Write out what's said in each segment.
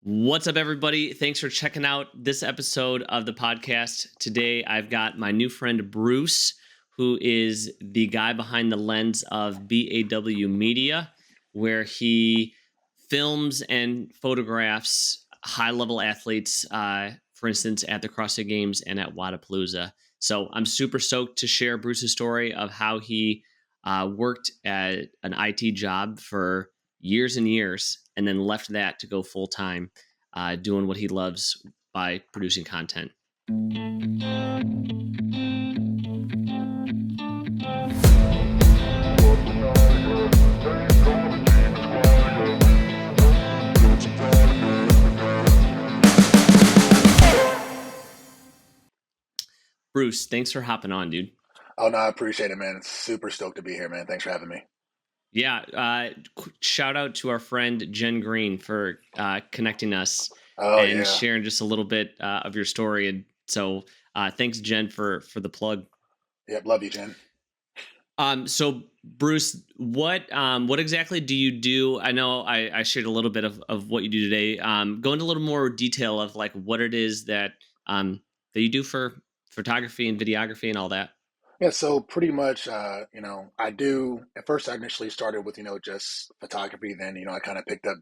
What's up, everybody? Thanks for checking out this episode of the podcast. Today, I've got my new friend, Bruce, who is the guy behind the lens of BAW Media, where he films and photographs high-level athletes, for instance, at the CrossFit Games and at Wadapalooza. So I'm super stoked to share Bruce's story of how he worked at an IT job for years and years, and then left that to go full time doing what he loves by producing content. Bruce, thanks for hopping on, dude. Oh, no, I appreciate it, man. It's super stoked to be here, man. Thanks for having me. Yeah, shout out to our friend Jen Green for connecting us Oh, and yeah. sharing just a little bit of your story. And so, thanks, Jen, for the plug. Yep, love you, Jen. So Bruce, what exactly do you do? I know I shared a little bit of what you do today. Go into a little more detail of like what it is that that you do for photography and videography and all that. Yeah, so pretty much, at first I initially started with, just photography. Then, I kind of picked up,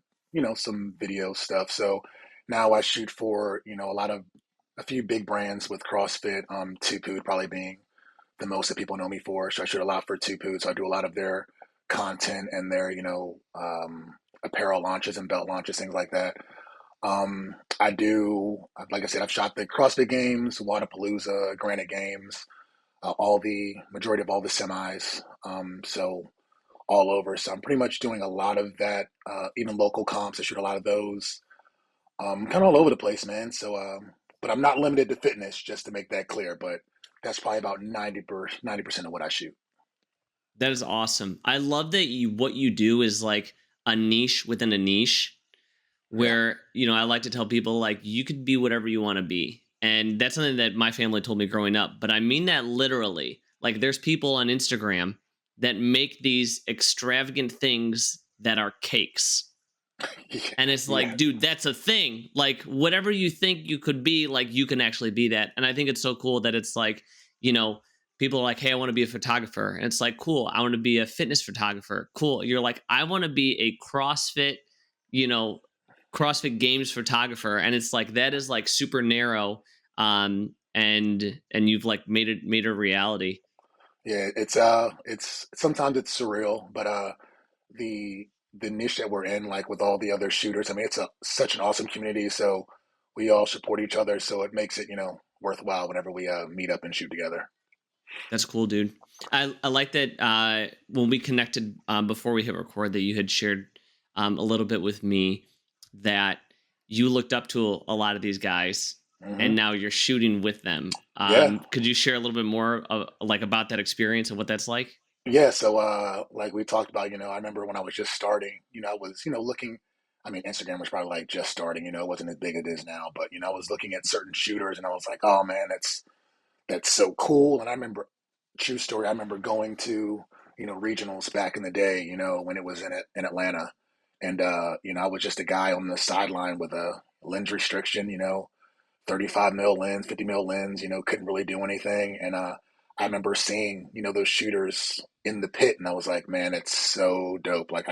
some video stuff. So now I shoot for, a few big brands with CrossFit, Tupu probably being the most that people know me for. So I shoot a lot for Tupu. So I do a lot of their content and their, apparel launches and belt launches, things like that. I do, like I said, I've shot the CrossFit Games, Wadapalooza, Granite Games, all the majority of all the semis. So all over. So I'm pretty much doing a lot of that, even local comps. I shoot a lot of those. Kind of all over the place, man. So, but I'm not limited to fitness, just to make that clear. But that's probably about 90% of what I shoot. That is awesome. I love that what you do is like a niche within a niche Yeah. where, I like to tell people like you could be whatever you want to be. And that's something that my family told me growing up, but I mean that literally. Like there's people on Instagram that make these extravagant things that are cakes. And it's Yeah. like, dude, that's a thing. Like whatever you think you could be, like you can actually be that. And I think it's so cool that it's like, people are like, hey, I want to be a photographer. And it's like, cool, I want to be a fitness photographer. Cool. You're like, I want to be a CrossFit, you know, CrossFit Games photographer. And it's like that is like super narrow. And you've like made a reality. Yeah, it's sometimes it's surreal, but the the niche that we're in, like with all the other shooters, I mean, it's such an awesome community. So we all support each other, so it makes it, worthwhile whenever we meet up and shoot together. That's cool, dude. I like that when we connected before we hit record that you had shared a little bit with me that you looked up to a lot of these guys and Hmm. now you're shooting with them. Yeah, Could you share a little bit more like about that experience and what that's like? yeah. So like we talked about, I remember when I was just starting, I was, looking. I mean, Instagram was probably like just starting, it wasn't as big as it is now, but I was looking at certain shooters and I was like, oh man, that's so cool. And I remember, true story, I remember going to, regionals back in the day, when it was in Atlanta. And, I was just a guy on the sideline with a lens restriction, 35 mil lens, 50 mil lens, couldn't really do anything. And I remember seeing, those shooters in the pit and I was like, man, it's so dope. Like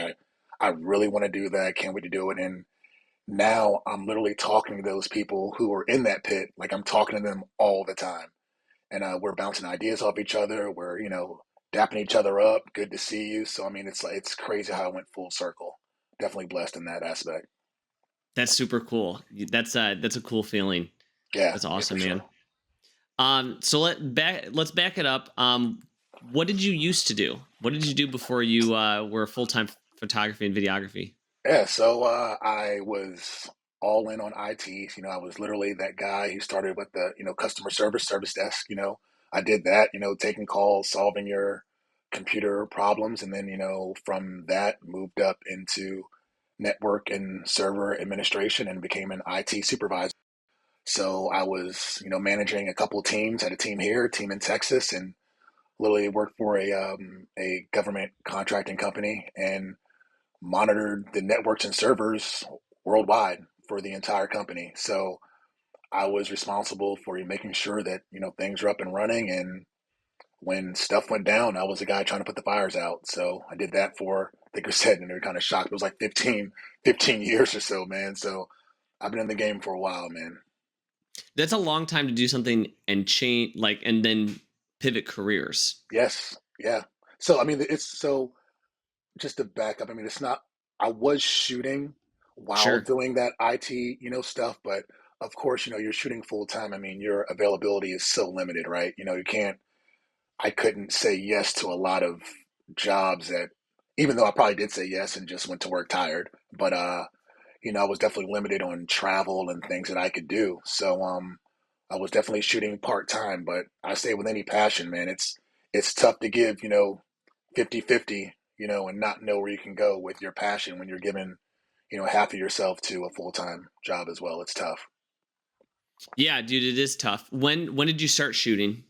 I really want to do that. Can't wait to do it. And now I'm literally talking to those people who are in that pit. Like I'm talking to them all the time and we're bouncing ideas off each other. We're dapping each other up. Good to see you. So I mean, it's crazy how it went full circle. Definitely blessed in that aspect. That's super cool. That's a cool feeling. Yeah, That's yeah, for awesome, man. sure. So let's back it up. What did you used to do? What did you do before you were full time photography and videography? Yeah, so I was all in on IT. I was literally that guy who started with the customer service desk. I did that. Taking calls, solving your computer problems, and then from that moved up into network and server administration and became an IT supervisor. So I was, managing a couple of teams. Had a team here, a team in Texas, and literally worked for a government contracting company and monitored the networks and servers worldwide for the entire company. So I was responsible for making sure that, things were up and running. And when stuff went down, I was the guy trying to put the fires out. So I did that for, I think I said, and they were kind of shocked. It was like 15 years or so, man. So I've been in the game for a while, man. That's a long time to do something and change, like, and then pivot careers. Yes. Yeah. So, I mean, it's so just to back up, I mean, it's not, I was shooting while Sure. doing that IT, stuff, but of course, you're shooting full time. I mean, your availability is so limited, right? You can't, I couldn't say yes to a lot of jobs that, even though I probably did say yes and just went to work tired, but, I was definitely limited on travel and things that I could do. So, I was definitely shooting part time, but I say with any passion, man, it's tough to give, 50-50, and not know where you can go with your passion when you're giving, half of yourself to a full time job as well. It's tough. Yeah, dude, it is tough. When did you start shooting?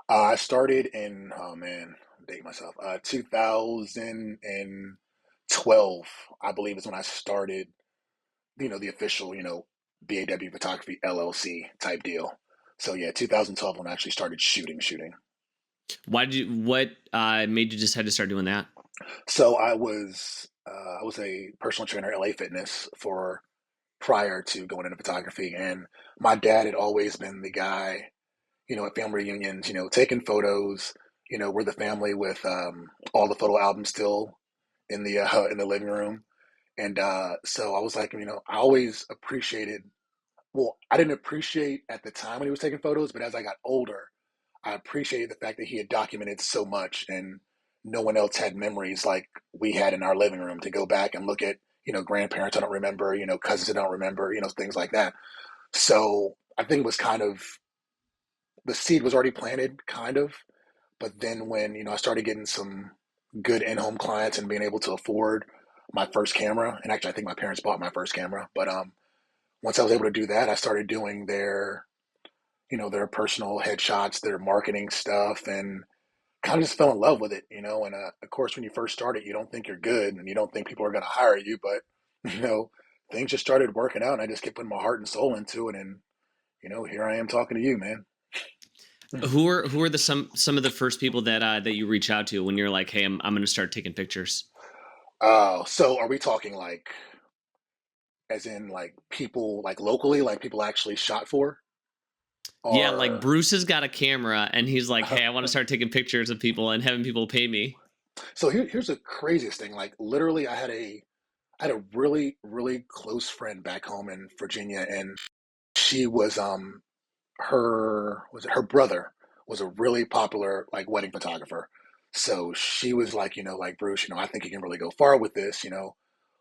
I started in, oh man, I'm dating myself, 2012, I believe is when I started, the official, BAW Photography LLC type deal. So yeah, 2012 when I actually started shooting. Why did you what made you decide to start doing that? So I was a personal trainer at LA Fitness for prior to going into photography. And my dad had always been the guy, at family reunions, taking photos. We're the family with all the photo albums still in the living room. And so I was like, I always appreciated. Well, I didn't appreciate at the time when he was taking photos, but as I got older, I appreciated the fact that he had documented so much, and no one else had memories like we had in our living room to go back and look at, grandparents I don't remember, cousins I don't remember, things like that. So I think it was kind of, the seed was already planted, kind of. But then when, I started getting some good in-home clients and being able to afford my first camera, and actually I think my parents bought my first camera, but once I was able to do that, I started doing their personal headshots, their marketing stuff, and kind of just fell in love with it, And of course, when you first start it, you don't think you're good and you don't think people are going to hire you, but, things just started working out and I just kept putting my heart and soul into it. And, here I am talking to you, man. Who are the some of the first people that you reach out to when you're like, hey, I'm going to start taking pictures? Oh, so are we talking like, as in like people, like locally, like people actually shot for? Yeah, like Or, Bruce has got a camera and he's like, hey, I want to start taking pictures of people and having people pay me. so here's the craziest thing. Like literally, I had a really, really close friend back home in Virginia, and she was her brother was a really popular like wedding photographer. So she was like, like Bruce, I think you can really go far with this,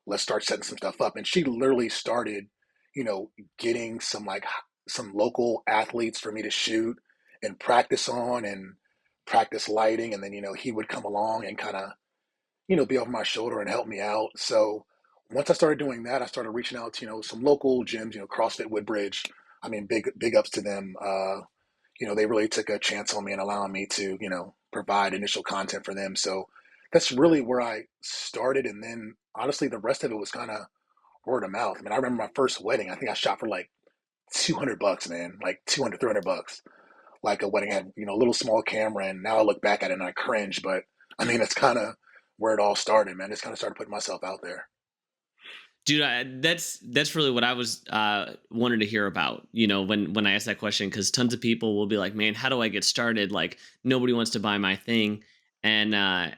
let's start setting some stuff up. And she literally started, you know, getting some local athletes for me to shoot and practice on and practice lighting. And then, he would come along and kind of, be over my shoulder and help me out. So once I started doing that, I started reaching out to, some local gyms, CrossFit Woodbridge. I mean, big ups to them. They really took a chance on me and allowing me to, provide initial content for them. So that's really where I started. And then honestly, the rest of it was kind of word of mouth. I mean, I remember my first wedding, I think I shot for like $200, man, like 200, $300, like a wedding. I had, a little small camera. And now I look back at it and I cringe, but I mean, it's kind of where it all started, man. Just kind of started putting myself out there. Dude, that's really what I was wanted to hear about. When I asked that question, because tons of people will be like, "Man, how do I get started?" Like nobody wants to buy my thing, and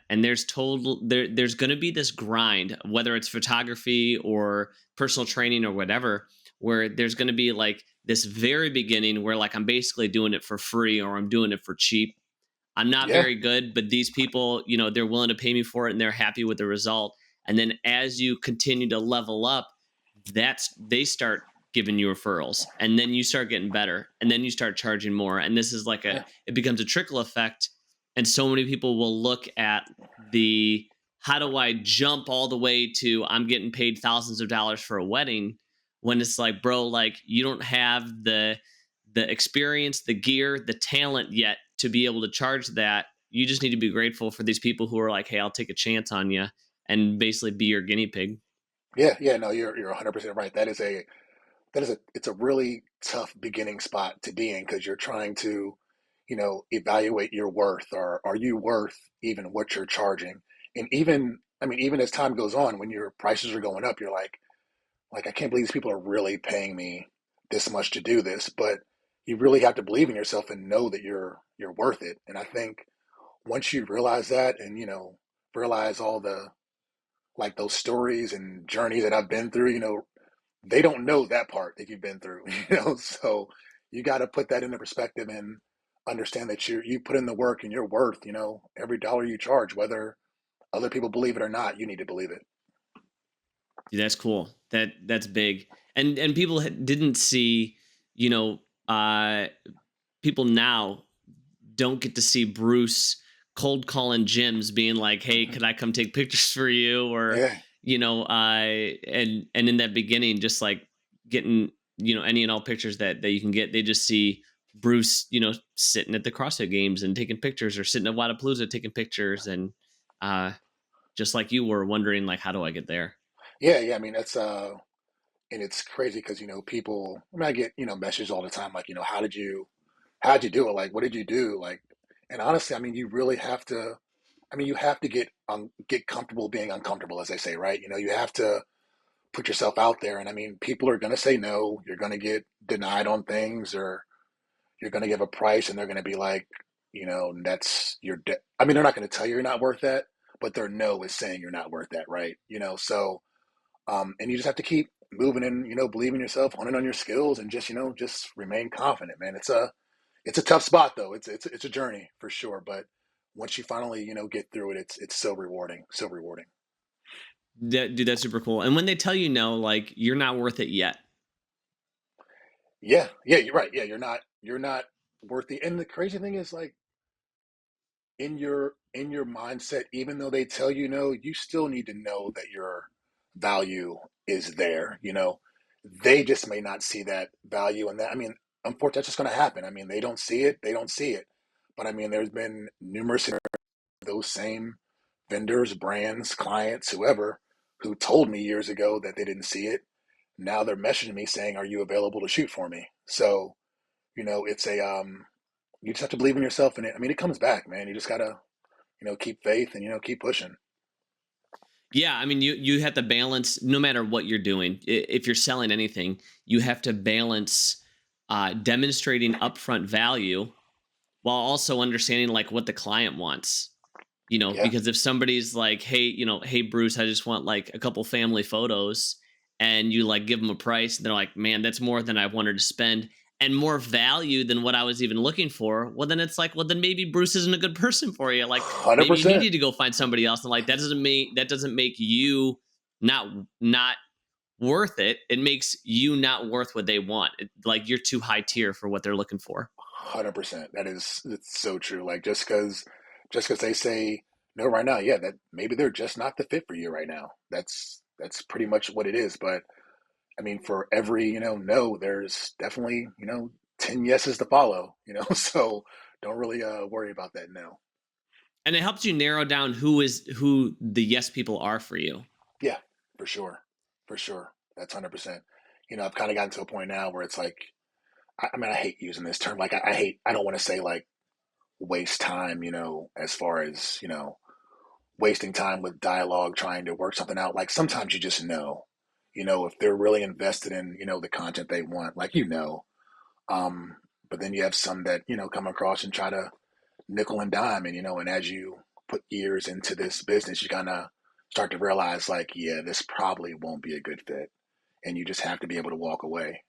there's going to be this grind, whether it's photography or personal training or whatever, where there's going to be like this very beginning where like I'm basically doing it for free or I'm doing it for cheap. I'm not Yeah. very good, but these people, they're willing to pay me for it and they're happy with the result. And then as you continue to level up, they start giving you referrals and then you start getting better and then you start charging more. And this is like Yeah. it becomes a trickle effect. And so many people will look at the how do I jump all the way to I'm getting paid thousands of dollars for a wedding when it's like, bro, like you don't have the experience, the gear, the talent yet to be able to charge that. You just need to be grateful for these people who are like, "Hey, I'll take a chance on you," and basically be your guinea pig. Yeah. Yeah. No, you're 100% right. That is it's a really tough beginning spot to be in because you're trying to, evaluate your worth, or are you worth even what you're charging? And even, I mean, even as time goes on, when your prices are going up, you're like, I can't believe these people are really paying me this much to do this. But you really have to believe in yourself and know that you're worth it. And I think once you realize that, and realize all the, like, those stories and journeys that I've been through, they don't know that part that you've been through, so you got to put that into perspective and understand that you put in the work and you're worth, every dollar you charge, whether other people believe it or not. You need to believe it. Dude, that's cool. That's big. And people didn't see, you know, uh, people now don't get to see Bruce cold calling gyms, being like, "Hey, could I come take pictures for you?" Or Yeah, and in that beginning, just like getting any and all pictures that you can get, they just see Bruce, sitting at the CrossFit Games and taking pictures, or sitting at Wadapalooza taking pictures, and uh, just like you were wondering, like, how do I get there? yeah, yeah. I mean, that's and it's crazy because people. I mean, I get messages all the time, like, how'd you do it? Like, what did you do? Like, and honestly, I mean, you really have to. I mean, you have to get comfortable being uncomfortable, as they say, right? You have to put yourself out there. And I mean, people are going to say no. You're going to get denied on things, or you're going to give a price and they're going to be like, that's I mean, they're not going to tell you you're not worth that, but their no is saying you're not worth that, right? So, and you just have to keep moving and, believe in yourself, honing on your skills, and just remain confident, man. It's a tough spot though. It's a journey for sure. But once you finally, get through it, it's so rewarding, so rewarding. Dude, that's super cool. And when they tell you no, like, you're not worth it yet. Yeah, yeah, you're right. Yeah, you're not worthy. And the crazy thing is, like, in your mindset, even though they tell you no, you still need to know that your value is there. They just may not see that value, and that, I mean, unfortunately, that's just going to happen. I mean, they don't see it, they don't see it. But I mean, there's been numerous of those same vendors, brands, clients, whoever, who told me years ago that they didn't see it. Now they're messaging me saying, "Are you available to shoot for me?" So, it's a you just have to believe in yourself, and I mean, it comes back, man. You just gotta, keep faith and keep pushing. Yeah, I mean, you have to balance, no matter what you're doing. If you're selling anything, you have to balance demonstrating upfront value while also understanding like what the client wants. Yeah, Because if somebody's like, "Hey, hey Bruce, I just want like a couple family photos," and you like give them a price, and they're like, "Man, that's more than I wanted to spend and more value than what I was even looking for." Well, then it's like, well, then maybe Bruce isn't a good person for you. Like, one hundred maybe you percent. need to go find somebody else. And like, that doesn't make you not worth it. It makes you not worth what they want. Like, you're too high tier for what they're looking for. 100%. It's so true. Like, just because they say no right now, yeah, that maybe they're just not the fit for you right now. That's pretty much what it is. But I mean, for every no, there's definitely 10 yeses to follow. So don't really worry about that no. And it helps you narrow down who the yes people are for you. Yeah, for sure, for sure. That's 100%. I've kind of gotten to a point now where it's like, I mean, I hate using this term. Like, I don't want to say like waste time, as far as, wasting time with dialogue, trying to work something out. Like, sometimes you just if they're really invested in, the content they want, like, um, but then you have some that, come across and try to nickel and dime. And, and as you put years into this business, you kind of start to realize, like, yeah, this probably won't be a good fit. And you just have to be able to walk away.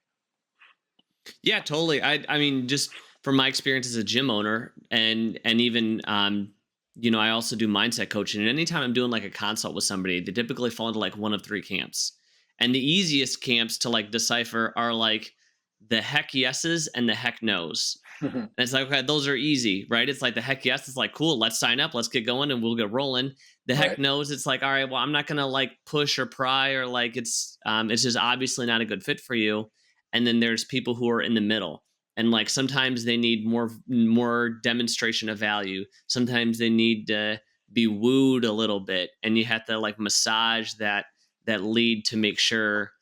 Yeah, totally. I mean, just from my experience as a gym owner, and even I also do mindset coaching. And anytime I'm doing like a consult with somebody, they typically fall into like one of three camps. And the easiest camps to like decipher are like the heck yeses and the heck nos. And it's like, okay, those are easy, right? It's like the heck yes, it's like, cool, let's sign up, let's get going, and we'll get rolling. The heck Right. knows, it's like, all right, well, I'm not gonna like push or pry, or like it's just obviously not a good fit for you. And then there's people who are in the middle. And like sometimes they need more demonstration of value. Sometimes they need to be wooed a little bit. And you have to like massage that lead to make sure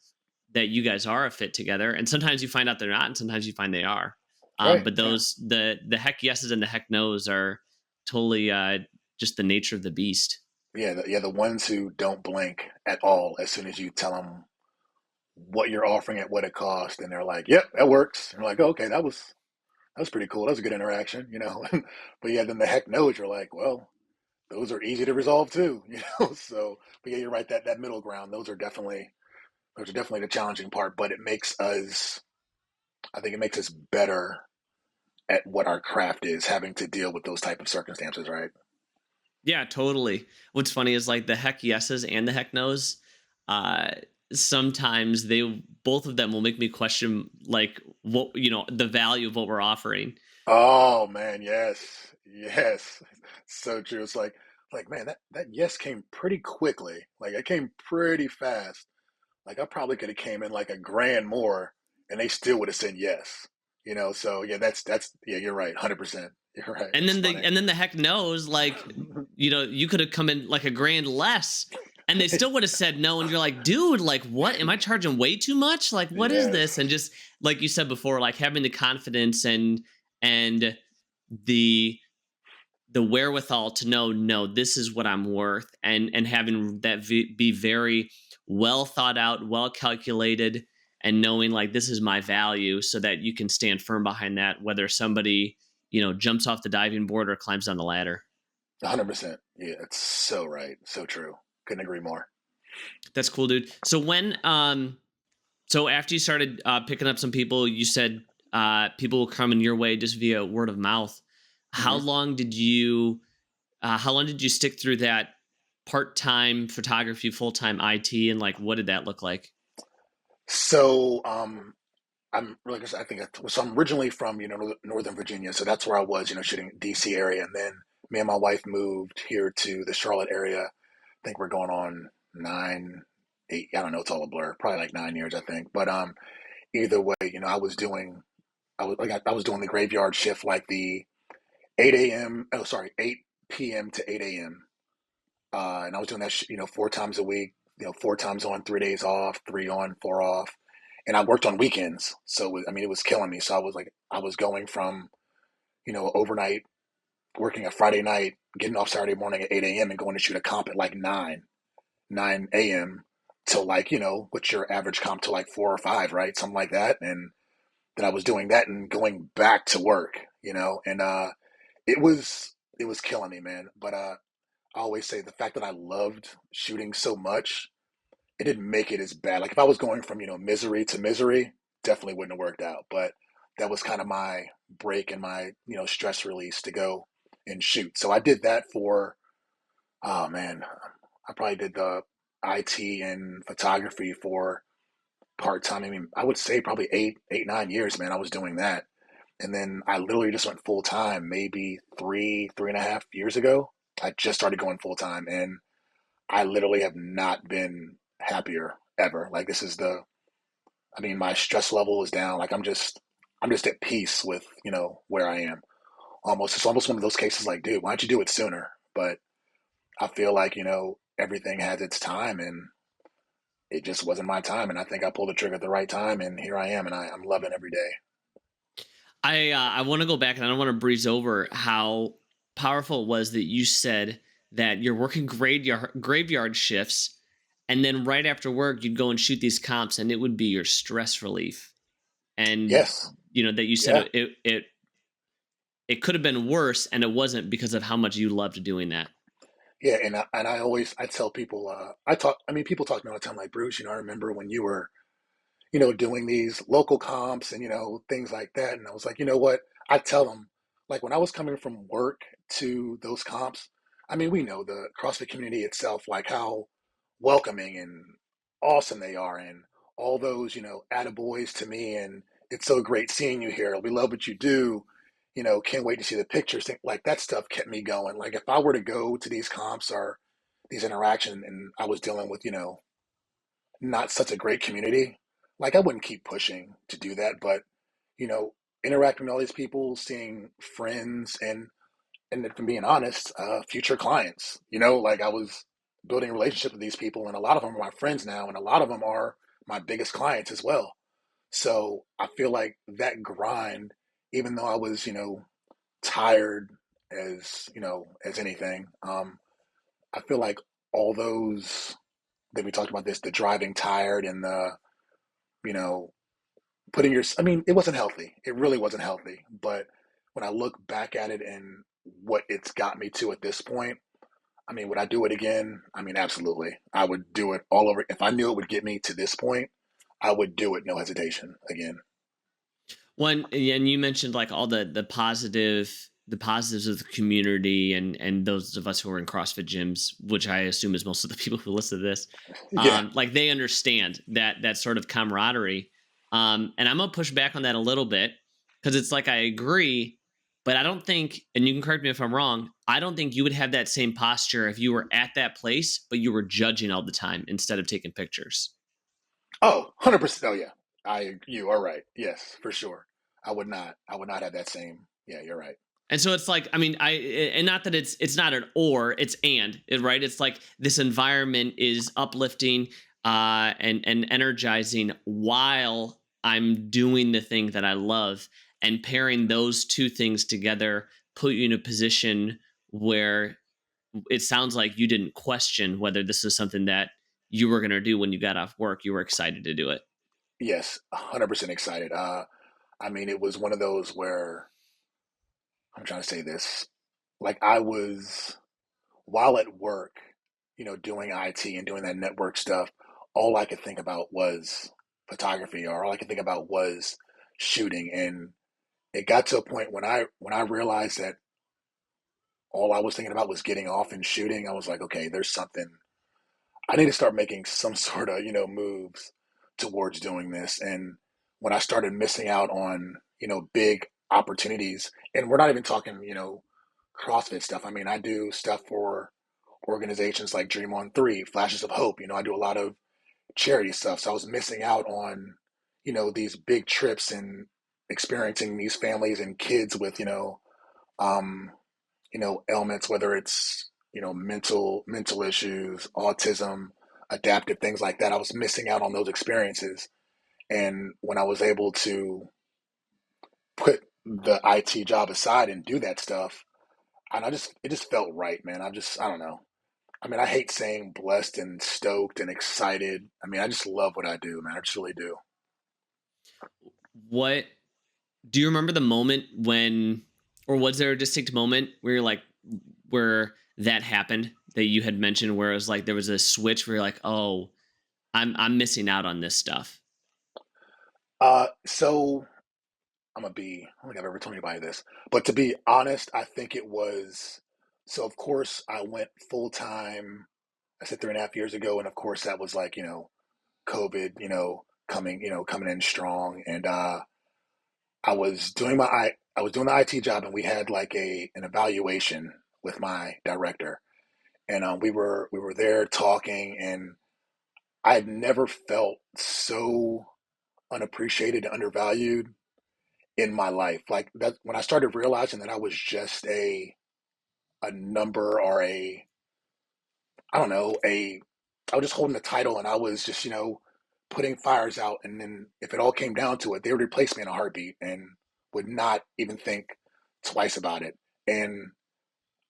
that you guys are a fit together. And sometimes you find out they're not, and sometimes you find they are. Right. But Yeah. those the heck yeses and the heck nos are totally just the nature of the beast. Yeah. The ones who don't blink at all as soon as you tell them what you're offering at what it costs, and they're like, "Yep, that works." And you're like, oh, "Okay, that was pretty cool. That was a good interaction, you know." But yeah, then the heck knows you're like, "Well, those are easy to resolve too," you know. So, but yeah, you're right. That middle ground, those are definitely the challenging part. But it makes us, I think, it makes us better at what our craft is, having to deal with those type of circumstances, right? Yeah, totally. What's funny is like the heck yeses and the heck nos. Uh, Sometimes they both of them will make me question like what the value of what we're offering. Oh man, yes, yes, so true. It's like man, that yes came pretty quickly. Like it came pretty fast. Like I probably could have came in like a grand more, and they still would have said yes. You know, so yeah, that's yeah, you're right, 100%. You're right. And That's then funny. the heck knows, like, you could have come in like a grand less and they still would have said no. And you're like, dude, like, what? Am I charging way too much? Like, what is Yes, this? And just like you said before, like having the confidence and the the wherewithal to know, no, this is what I'm worth, and having that be very well thought out, well calculated, and knowing like this is my value, so that you can stand firm behind that, whether somebody jumps off the diving board or climbs on the ladder. 100%. Yeah, it's so right, so true. Couldn't agree more. That's cool, dude. So so after you started picking up some people, you said people were coming your way just via word of mouth. How Hmm. long did you how long did you stick through that part-time photography, full-time IT, and like what did that look like? So, I'm like I said, I think so. I'm originally from Northern Virginia, so that's where I was, shooting DC area, and then me and my wife moved here to the Charlotte area. I think we're going on 9, 8. I don't know. It's all a blur. Probably like 9 years, I think. But either way, I was doing the graveyard shift, like the 8 a.m. Oh, sorry, 8 p.m. to 8 a.m. And I was doing that, 4 times a week. 4 times on, 3 days off, three on, four off, and I worked on weekends. So it was killing me. So I was going from overnight, working a Friday night, getting off Saturday morning at 8 a.m. and going to shoot a comp at like 9 a.m. till like what's your average comp, to like 4 or 5, right? Something like that. And then I was doing that and going back to work, and it was killing me, man. But I always say the fact that I loved shooting so much, it didn't make it as bad. Like if I was going from, misery to misery, definitely wouldn't have worked out. But that was kind of my break and my, stress release to go and shoot. So I did that for, oh man, I probably did the IT and photography for part time. I mean, I would say probably 9 years, man. I was doing that. And then I literally just went full time maybe 3.5 years ago. I just started going full time, and I literally have not been happier ever. Like this is I mean, my stress level is down. Like I'm just at peace with, where I am. It's almost one of those cases like, dude, why don't you do it sooner? But I feel like, everything has its time, and it just wasn't my time. And I think I pulled the trigger at the right time, and here I am, and I'm loving every day. I want to go back and I don't want to breeze over how powerful it was that you said that you're working graveyard shifts, and then right after work you'd go and shoot these comps, and it would be your stress relief. And Yes. that you said Yeah. it could have been worse, and it wasn't, because of how much you loved doing that. Yeah. And I tell people, people talk to me all the time like, Bruce, I remember when you were doing these local comps and, things like that. And I was like, you know what? I tell them, like, when I was coming from work to those comps, I mean, we know the CrossFit community itself, like how welcoming and awesome they are. And all those, attaboys to me. And it's so great seeing you here. We love what you do. Can't wait to see the pictures. Like that stuff kept me going. Like if I were to go to these comps or these interactions and I was dealing with, not such a great community, like I wouldn't keep pushing to do that. But you know, interacting with all these people, seeing friends, and if I'm being honest, future clients. Like I was building a relationship with these people, and a lot of them are my friends now, and a lot of them are my biggest clients as well. So I feel like that grind, even though I was, tired as, as anything, I feel like all those that we talked about this, the driving tired and the, you know, putting your, I mean, it wasn't healthy. It really wasn't healthy. But when I look back at it and what it's got me to at this point, I mean, would I do it again? I mean, absolutely. I would do it all over. If I knew it would get me to this point, I would do it, no hesitation again. One, and you mentioned like all the positives of the community, and those of us who are in CrossFit gyms, which I assume is most of the people who listen to this, Yeah. like they understand that sort of camaraderie. And I'm gonna push back on that a little bit because it's like I agree, but I don't think, and you can correct me if I'm wrong, I don't think you would have that same posture if you were at that place, but you were judging all the time instead of taking pictures. Oh, 100%. Oh, yeah. You are right. Yes, for sure. I would not have that same. Yeah, you're right. And so it's like, I mean, and not that it's not an or, it's right? It's like this environment is uplifting and energizing while I'm doing the thing that I love, and pairing those two things together put you in a position where it sounds like you didn't question whether this is something that you were going to do when you got off work. You were excited to do it. Yes, 100% excited. I mean, it was one of those where I'm trying to say this. Like I was while at work, doing IT and doing that network stuff, all I could think about was photography, or all I could think about was shooting. And it got to a point when I realized that all I was thinking about was getting off and shooting. I was like, okay, there's something I need to start making some sort of, moves towards doing this. And when I started missing out on, big opportunities, and we're not even talking, CrossFit stuff. I mean, I do stuff for organizations like Dream on Three, Flashes of Hope. I do a lot of charity stuff. So I was missing out on, these big trips and experiencing these families and kids with, um, ailments, whether it's, mental issues, autism, adaptive things like that. I was missing out on those experiences. And when I was able to put the IT job aside and do that stuff, and it just felt right, man. I don't know. I mean, I hate saying blessed and stoked and excited. I mean, I just love what I do, man. I just really do. What do you remember the moment when, or was there a distinct moment where you're like, where that happened that you had mentioned, where it was like there was a switch where you're like, oh, I'm missing out on this stuff. So I don't think I've ever told anybody this, but to be honest, I think it was, so of course I went full time, I said 3.5 years ago. And of course that was like, COVID, coming in strong. And, I was doing the IT job, and we had like an evaluation with my director. And, we were there talking, and I had never felt so unappreciated and undervalued in my life. Like that, when I started realizing that I was just a number, or I don't know, I was just holding the title, and I was just, putting fires out. And then if it all came down to it, they would replace me in a heartbeat and would not even think twice about it. And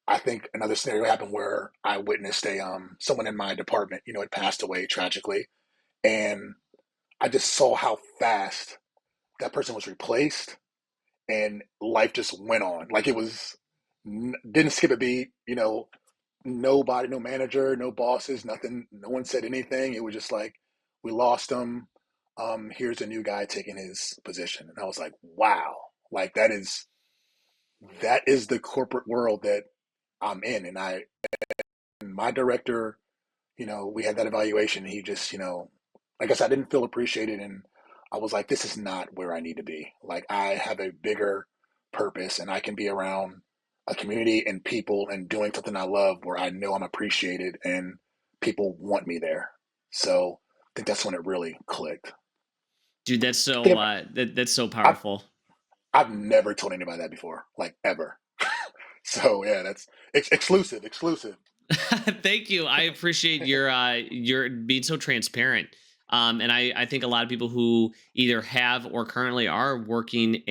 I think another scenario happened where I witnessed someone in my department, had passed away tragically. And I just saw how fast that person was replaced, and life just went on. Like it was, didn't skip a beat, nobody, no manager, no bosses, nothing. No one said anything. It was just like, we lost him. Here's a new guy taking his position. And I was like, wow, like that is the corporate world that I'm in. And my director, we had that evaluation. He just, like I said, I didn't feel appreciated. And I was like, this is not where I need to be. Like, I have a bigger purpose, and I can be around a community and people and doing something I love, where I know I'm appreciated and people want me there. So I think that's when it really clicked. Dude, I think that's so I've, powerful. I've never told anybody that before, like ever. So yeah, that's exclusive, exclusive. Thank you. I appreciate your being so transparent. And I think a lot of people who either have or currently are working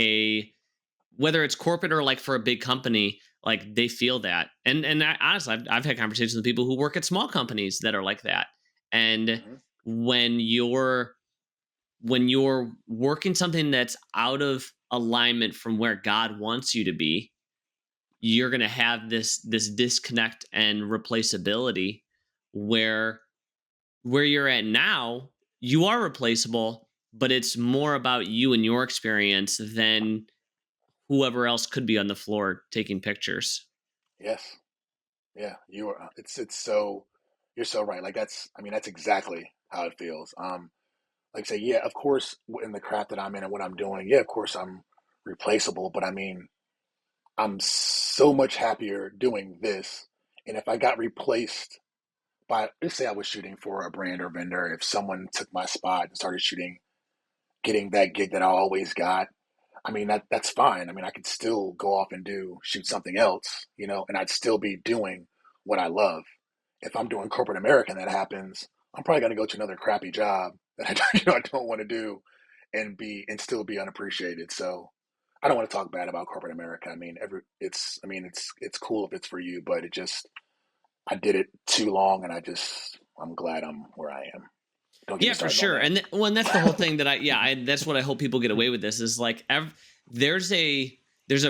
whether it's corporate or like for a big company, like they feel that. And honestly, I've had conversations with people who work at small companies that are like that. And Hmm. when you're working something that's out of alignment from where God wants you to be, you're going to have this disconnect and replaceability where you're at now, you are replaceable, but it's more about you and your experience than whoever else could be on the floor taking pictures. Yes. Yeah. You are. It's so. You're so right. Like that's exactly how it feels. Like say, yeah, of course, in the craft that I'm in and what I'm doing, yeah, of course, I'm replaceable. But I mean, I'm so much happier doing this. And if I got replaced by, let's say I was shooting for a brand or vendor, if someone took my spot and started shooting, getting that gig that I always got, I mean that's fine. I mean I could still go off and do shoot something else, and I'd still be doing what I love. If I'm doing corporate America and that happens, I'm probably gonna go to another crappy job that I don't want to do, and still be unappreciated. So I don't want to talk bad about corporate America. It's cool if it's for you, but I did it too long, and I'm glad I'm where I am. Don't get me Yeah, for started on sure. that. And that's the whole thing that that's what I hope people get away with this is like there's a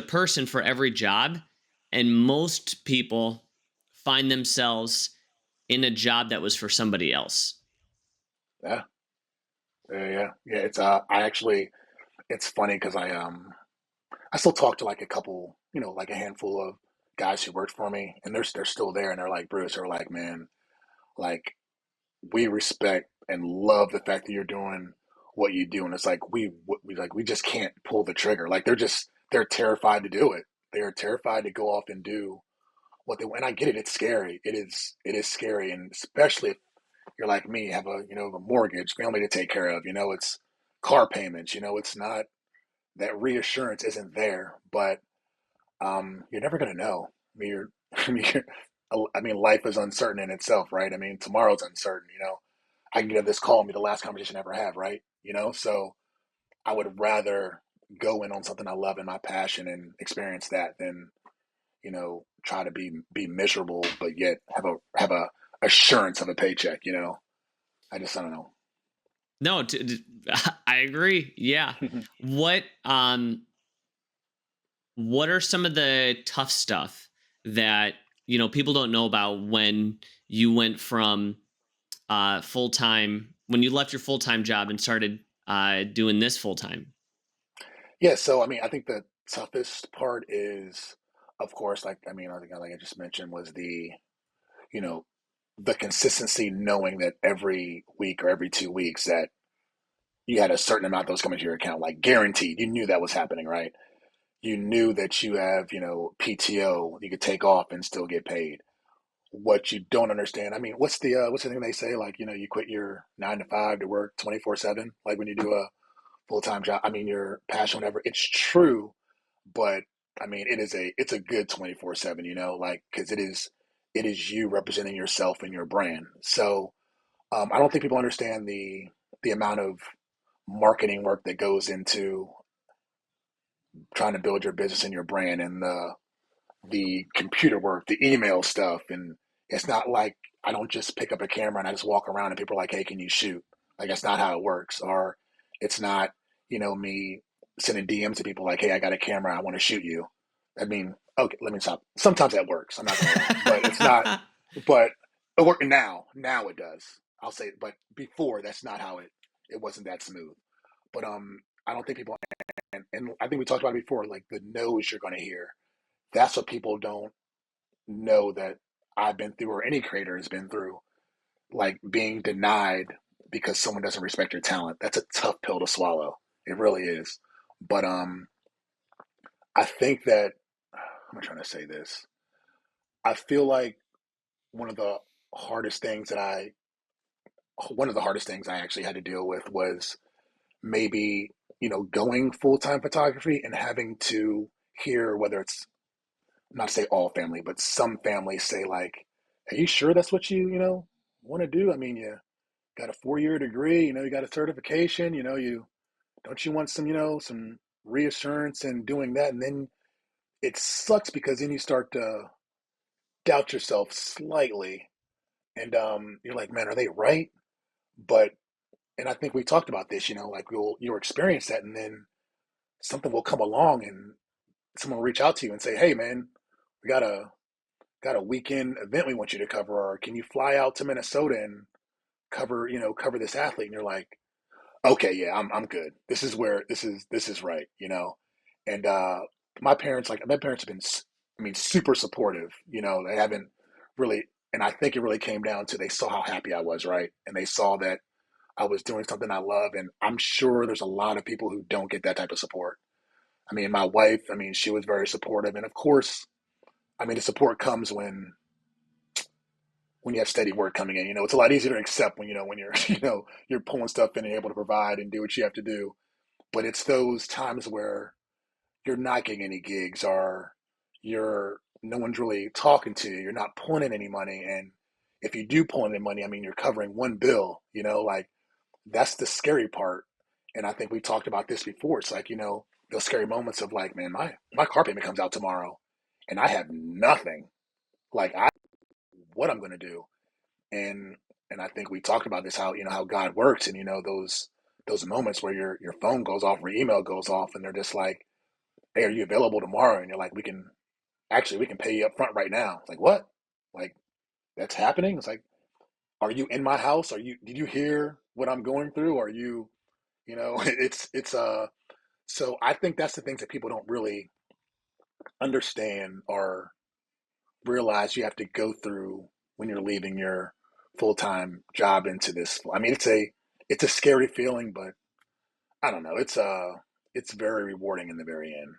person for every job, and most people find themselves in a job that was for somebody else. Yeah, yeah. It's funny because I still talk to like a couple, like a handful of guys who worked for me, and they're still there, and they're like, Bruce, they're like, man, like we respect and love the fact that you're doing what you do, and it's like we just can't pull the trigger. Like they're terrified to do it. They are terrified to go off and do what they want. And I get it. It's scary. It is scary, and especially if you're like me, have a mortgage, family to take care of. It's car payments. It's not that reassurance isn't there, but you're never gonna know. I mean, life is uncertain in itself, right? I mean, tomorrow's uncertain. I can get this call and be the last conversation I ever have, right? So I would rather go in on something I love and my passion and experience that than try to be miserable, but yet have a assurance of a paycheck. I don't know. No, I agree. Yeah. What what are some of the tough stuff that people don't know about when you went from full time when you left your full time job and started doing this full time? Yeah, so I think the toughest part is, of course, like I just mentioned, was you know the consistency, knowing that every week or every 2 weeks that you had a certain amount that was coming to your account, like guaranteed. You knew that was happening, right? You knew that you have PTO you could take off and still get paid. What you don't understand, what's the thing they say? Like you quit your 9 to 5 to work 24/7. Like when you do a full time job. Your passion, whatever. It's true, but it's a good 24/7. Like because it is you representing yourself and your brand. So I don't think people understand the amount of marketing work that goes into trying to build your business and your brand, and the computer work, the email stuff, and it's not like I don't just pick up a camera and I just walk around and people are like, "Hey, can you shoot?" Like that's not how it works. Or it's not, me sending DMs to people like, "Hey, I got a camera, I want to shoot you." Okay, let me stop. Sometimes that works. I'm not gonna lie, but it's not. But it work now. Now it does. I'll say, but before that's not how it wasn't that smooth. But I don't think people, and I think we talked about it before, like the no's you're gonna hear. That's what people don't know that I've been through or any creator has been through, like being denied because someone doesn't respect your talent. That's a tough pill to swallow. It really is. But I think that I'm trying to say this. I feel like one of the hardest things that I one of the hardest things I actually had to deal with was maybe, going full-time photography and having to hear, whether it's not to say all family, but some families say like, "Are you sure that's what you want to do? I mean, got a 4-year degree, you got a certification, don't you want some, some reassurance in doing that? And then it sucks because then you start to doubt yourself slightly, and you're like, man, are they right? But and I think we talked about this, like you'll experience that, and then something will come along, and someone will reach out to you and say, hey, man, we got a weekend event we want you to cover, or can you fly out to Minnesota and cover this athlete? And you're like, okay, yeah, I'm good. This is where this is right, And my parents have been, I mean, super supportive. They haven't really, and I think it really came down to they saw how happy I was, right, and they saw that I was doing something I love, and I'm sure there's a lot of people who don't get that type of support. I mean, my wife, I mean, she was very supportive, and of course, I mean, the support comes when you have steady work coming in. It's a lot easier to accept when you're you're pulling stuff in and able to provide and do what you have to do. But it's those times where you're not getting any gigs, or you're no one's really talking to you. You're not pulling in any money, and if you do pull in any money, I mean, you're covering one bill. Like that's the scary part. And I think we talked about this before. It's like those scary moments of like, man, my car payment comes out tomorrow, and I have nothing. Like I, what I'm going to do? And I think we talked about this, how God works, and those moments where your phone goes off or email goes off, and they're just like, hey, are you available tomorrow? And you're like, we can pay you up front right now. It's like, what? Like, that's happening? It's like, are you in my house? Did you hear what I'm going through? Are you, it's so I think that's the things that people don't really understand or realize you have to go through when you're leaving your full-time job into this. I mean, it's a scary feeling, but I don't know. It's very rewarding in the very end.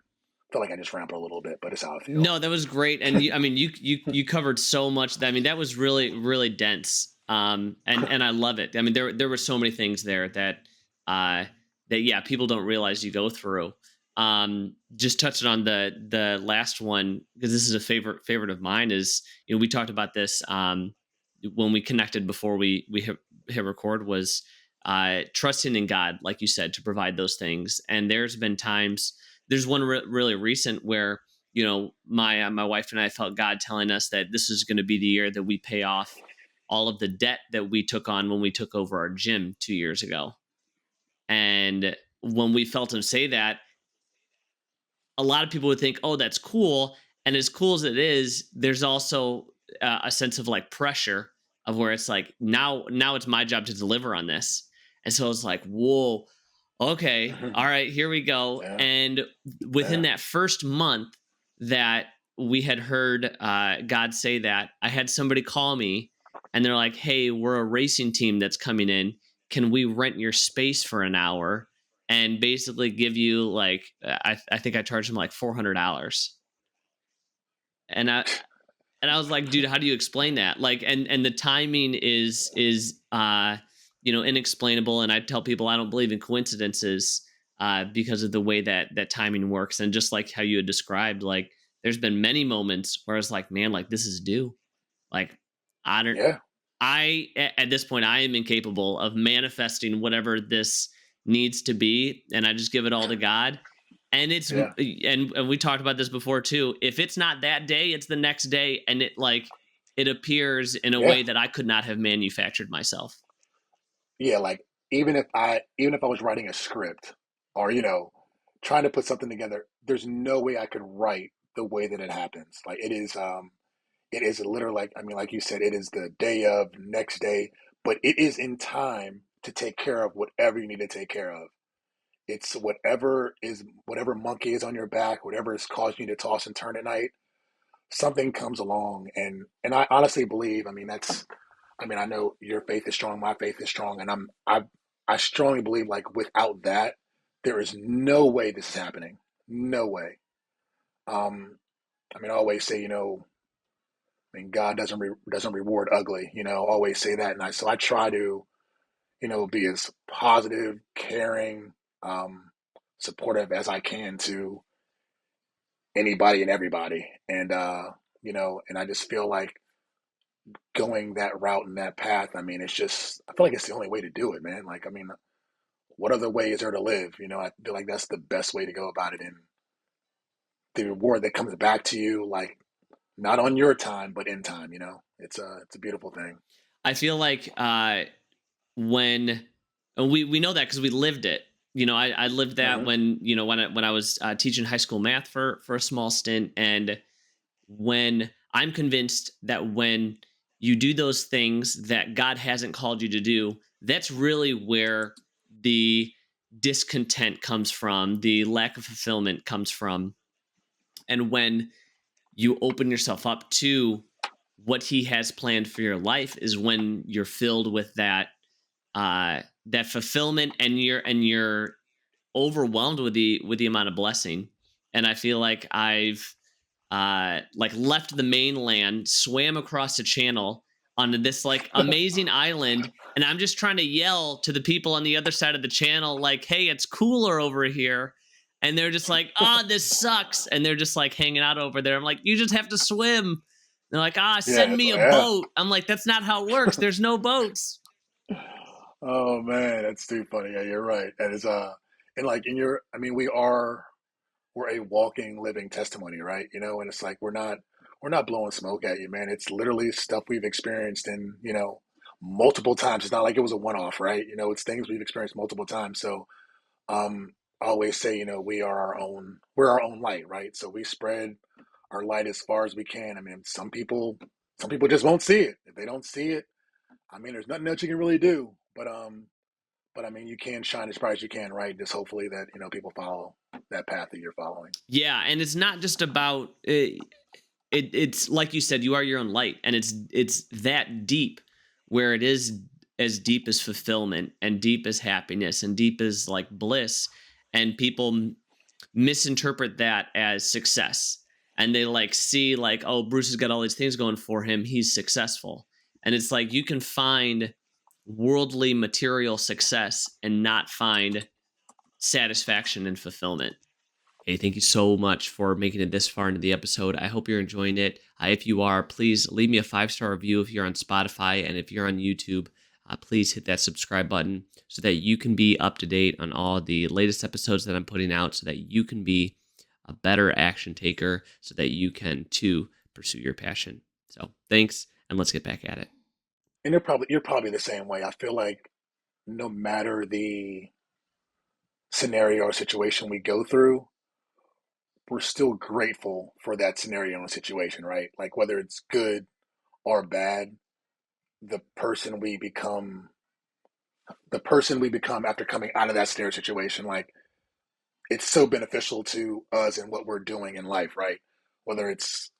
I feel like I just rambled a little bit, but it's how I feel. No, that was great, and I mean, you covered so much. I mean, that was really dense, and I love it. I mean, there were so many things there uh, that yeah, people don't realize you go through. Just touching on the last one, because this is a favorite of mine. Is we talked about this when we connected before we hit record, was trusting in God, like you said, to provide those things. And there's been times. There's one really recent where my wife and I felt God telling us that this is going to be the year that we pay off all of the debt that we took on when we took over our gym 2 years ago. And when we felt him say that, a lot of people would think, "Oh, that's cool." And as cool as it is, there's also a sense of like pressure of where it's like now it's my job to deliver on this. And so it's like, whoa, okay, all right, here we go. Yeah, And within yeah, that first month that we had heard God say that, I had somebody call me and they're like, "Hey, we're a racing team that's coming in. Can we rent your space for an hour and basically give you like I think I charged him like $400." And I was like, dude, how do you explain that? Like, and the timing is inexplainable. And I tell people I don't believe in coincidences because of the way that timing works. And just like how you had described, like there's been many moments where I was like, man, like this is due. Like I don't yeah, at this point I am incapable of manifesting whatever this needs to be, and I just give it all to God. And yeah, and we talked about this before too. If it's not that day, it's the next day, and it appears in a yeah, way that I could not have manufactured myself. yeah. Like even if I was writing a script, or trying to put something together, there's no way I could write the way that it happens. Like it is literally, like, I mean, like you said, it is the day of, next day, but it is in time to take care of whatever you need to take care of. It's whatever monkey is on your back, whatever is causing you to toss and turn at night. Something comes along, and I honestly believe. I mean, I know your faith is strong, my faith is strong, and I strongly believe, like, without that, there is no way this is happening. No way. Um, I mean, I always say, I mean, God doesn't reward ugly. Always say that, and I try to, be as positive, caring, um, supportive as I can to anybody and everybody, and and I just feel like going that route and that path, I mean, it's just, I feel like it's the only way to do it, man. Like, I mean, what other way is there to live? You know, I feel like that's the best way to go about it. And the reward that comes back to you, like, not on your time, but in time, it's a beautiful thing. I feel like when and we know that because we lived it. I lived that Hmm. when when I was teaching high school math for a small stint, and when I'm convinced that when you do those things that God hasn't called you to do, that's really where the discontent comes from, the lack of fulfillment comes from. And when you open yourself up to what he has planned for your life is when you're filled with that fulfillment, and you're overwhelmed with the amount of blessing. And I feel like I've like left the mainland, swam across the channel onto this like amazing island, and I'm just trying to yell to the people on the other side of the channel, like, "Hey, it's cooler over here." And they're just like, "Ah, this sucks," and they're just like hanging out over there. I'm like, "You just have to swim." They're like, "Ah, send Yeah, me a yeah. boat." I'm like, "That's not how it works. There's no boats." Oh man, that's too funny. Yeah, you're right. And it's and like in your, I mean, we're a walking, living testimony, right? And it's like we're not blowing smoke at you, man. It's literally stuff we've experienced and multiple times. It's not like it was a one-off, right? It's things we've experienced multiple times. So I always say, we're our own light, right? So we spread our light as far as we can. I mean, some people just won't see it. If they don't see it, I mean, there's nothing else you can really do. But I mean, you can shine as bright as you can, right? Just hopefully that people follow that path that you're following. Yeah, and it's not just about it's like you said, you are your own light, and it's that deep, where it is as deep as fulfillment and deep as happiness and deep as like bliss. And people misinterpret that as success, and they like see like, oh, Bruce has got all these things going for him, he's successful. And it's like you can find worldly material success and not find satisfaction and fulfillment. Hey, thank you so much for making it this far into the episode. I hope you're enjoying it. If you are, please leave me a 5-star review if you're on Spotify. And if you're on YouTube, please hit that subscribe button so that you can be up to date on all the latest episodes that I'm putting out, so that you can be a better action taker, so that you can too pursue your passion. So thanks, and let's get back at it. And you're probably the same way. I feel like no matter the scenario or situation we go through, we're still grateful for that scenario and situation, right? Like whether it's good or bad, the person we become, the person we become after coming out of that scenario situation, like it's so beneficial to us and what we're doing in life, right? Whether it's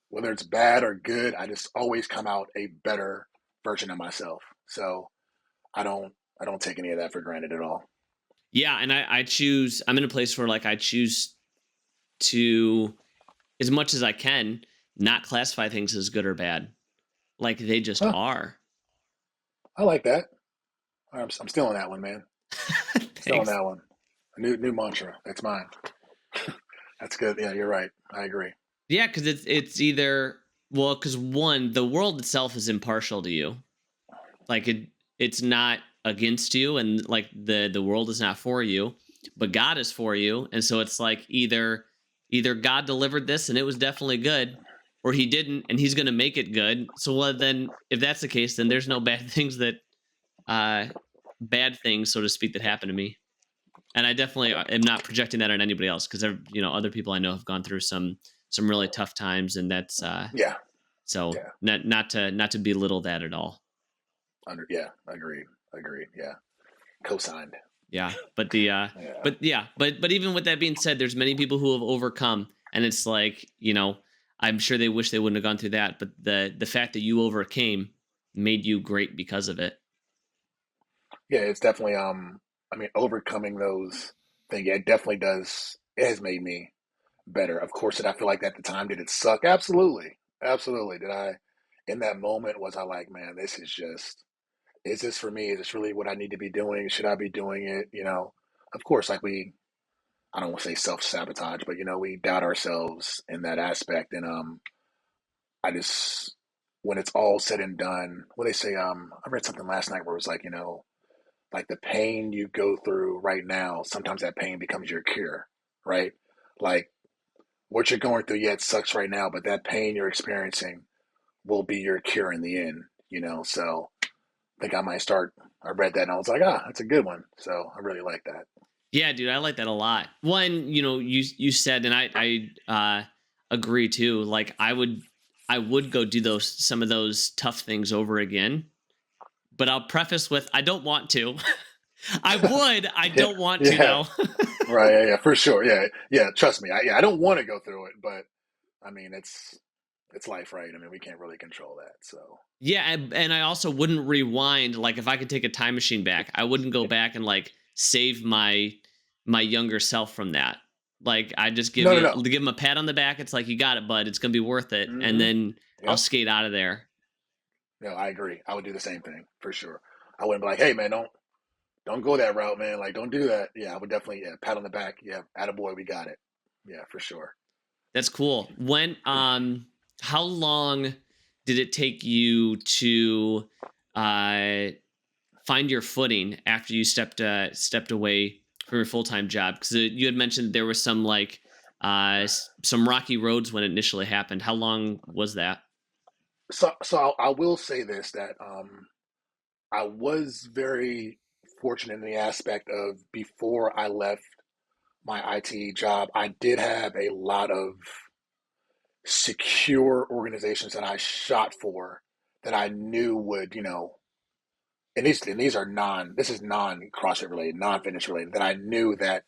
bad or good, I just always come out a better version of myself. So I don't I don't take any of that for granted at all. Yeah, and I choose. I'm in a place where like I choose to, as much as I can, not classify things as good or bad. Like they just Huh, are. I like that. I'm still on that one, man. Still on Thanks. that one. A new mantra. That's mine. That's good. Yeah, you're right. I agree. Yeah, because it's either, well, because one, the world itself is impartial to you. Like it's not against you, and like the world is not for you, but God is for you. And so it's like either God delivered this and it was definitely good, or he didn't and he's gonna make it good. So well, then if that's the case, then there's no bad things that uh bad things, so to speak, that happen to me. And I definitely am not projecting that on anybody else, because other people I know have gone through some really tough times, and that's Yeah, so yeah. not to belittle that at all. Yeah, agreed. Agreed. Yeah. Co-signed. Yeah, but the Yeah. but yeah, but even with that being said, there's many people who have overcome, and it's like, I'm sure they wish they wouldn't have gone through that, but the fact that you overcame made you great because of it. Yeah, it's definitely I mean overcoming those things, yeah, it definitely does. It has made me better. Of course, did I feel like at the time, did it suck? Absolutely. Absolutely. Did I in that moment was I like, man, is this for me? Is this really what I need to be doing? Should I be doing it? Of course, like I don't want to say self-sabotage, but we doubt ourselves in that aspect. And I just when it's all said and done, what they say, I read something last night where it was like, like the pain you go through right now, sometimes that pain becomes your cure, right? Like what you're going through, yeah, it sucks right now, but that pain you're experiencing will be your cure in the end. So I think I might start. I read that and I was like, that's a good one. So I really like that. Yeah, dude, I like that a lot. One, you said, and I agree too. Like I would go do those some of those tough things over again, but I'll preface with I don't want to. I would, I Yeah, don't want to yeah, though. right, yeah, for sure, yeah, yeah. Trust me, I don't want to go through it, but I mean, it's life, right? I mean, we can't really control that. So Yeah, and I also wouldn't rewind. Like if I could take a time machine back, I wouldn't go back and like save my younger self from that. Like I just no, no, no. give him a pat on the back. It's like you got it, bud. It's gonna be worth it, and Hmm. then I'll Yep. skate out of there. No, I agree. I would do the same thing for sure. I wouldn't be like, hey man, don't go that route, man. Like, don't do that. Yeah, I would definitely, yeah, pat on the back. Yeah, attaboy, we got it. Yeah, for sure. That's cool. How long did it take you to uh find your footing after you stepped away from your full-time job? Because you had mentioned there was some like some rocky roads when it initially happened. How long was that? So I will say this that I was very fortunate in the aspect of before I left my IT job, I did have a lot of secure organizations that I shot for that I knew would, and these are this is non CrossFit related, non fitness related, that I knew that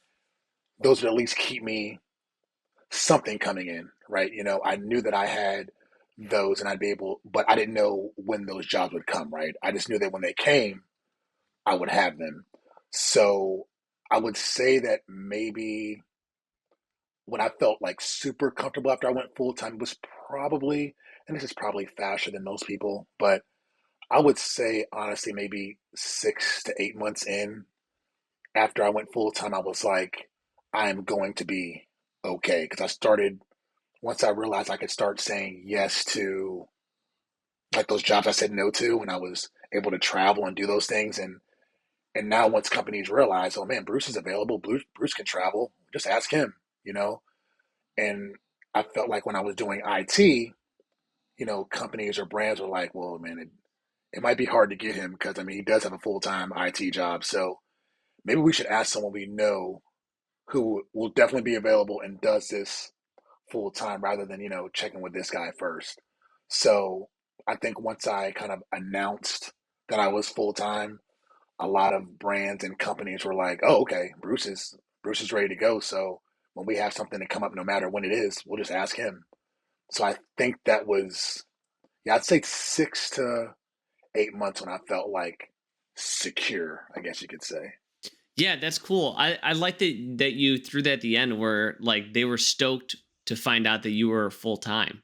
those would at least keep me something coming in, right? I knew that I had those and I'd be able, but I didn't know when those jobs would come, right? I just knew that when they came, I would have them. So I would say that maybe when I felt like super comfortable after I went full time was probably, and this is probably faster than most people, but I would say honestly, maybe 6 to 8 months in after I went full time, I was like, I am going to be okay. Because I started, once I realized I could start saying yes to like those jobs I said no to, and I was able to travel and do those things. And now once companies realize, oh man, Bruce is available, Bruce can travel, just ask him, you know? And I felt like when I was doing IT, companies or brands were like, well, man, it might be hard to get him because, I mean, he does have a full time IT job. So maybe we should ask someone we know who will definitely be available and does this full time rather than, checking with this guy first. So I think once I kind of announced that I was full time, a lot of brands and companies were like, "Oh, okay, Bruce is ready to go." So when we have something to come up, no matter when it is, we'll just ask him. So I think that was, yeah, I'd say 6 to 8 months when I felt like secure, I guess you could say. Yeah, that's cool. I like that you threw that at the end where like they were stoked to find out that you were full time.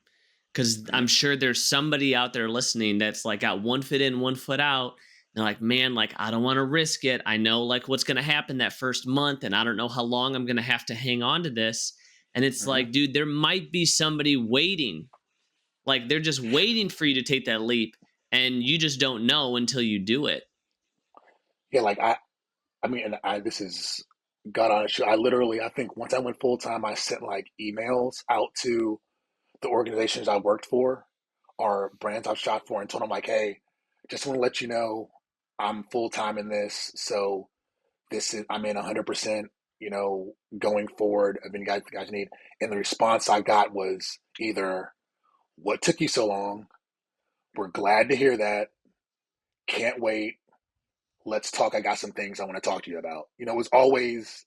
Because Hmm. I'm sure there's somebody out there listening that's like got one foot in, one foot out. They're like, man, like I don't want to risk it. I know like what's going to happen that first month, and I don't know how long I'm going to have to hang on to this. And it's Hmm. like, dude, there might be somebody waiting. Like they're just waiting for you to take that leap, and you just don't know until you do it. Yeah, like I mean, and this is God honest. I literally, I think once I went full time, I sent like emails out to the organizations I worked for or brands I've shot for and told them like, hey, just want to let you know I'm full time in this. So this is I'm in 100%, going forward of any guys need. And the response I got was either, what took you so long? We're glad to hear that. Can't wait. Let's talk. I got some things I want to talk to you about. It was always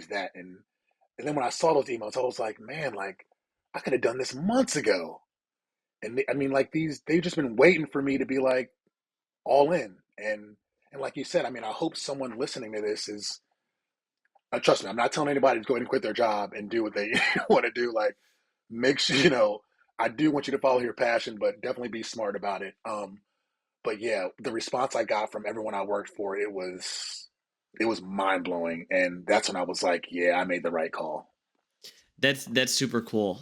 that. And then when I saw those emails, I was like, man, like I could have done this months ago. And I mean, like they've just been waiting for me to be like all in. And like you said, I mean, I hope someone listening to this is. Trust me, I'm not telling anybody to go ahead and quit their job and do what they want to do. Like, make sure I do want you to follow your passion, but definitely be smart about it. But yeah, the response I got from everyone I worked for, it was mind blowing, and that's when I was like, yeah, I made the right call. That's super cool.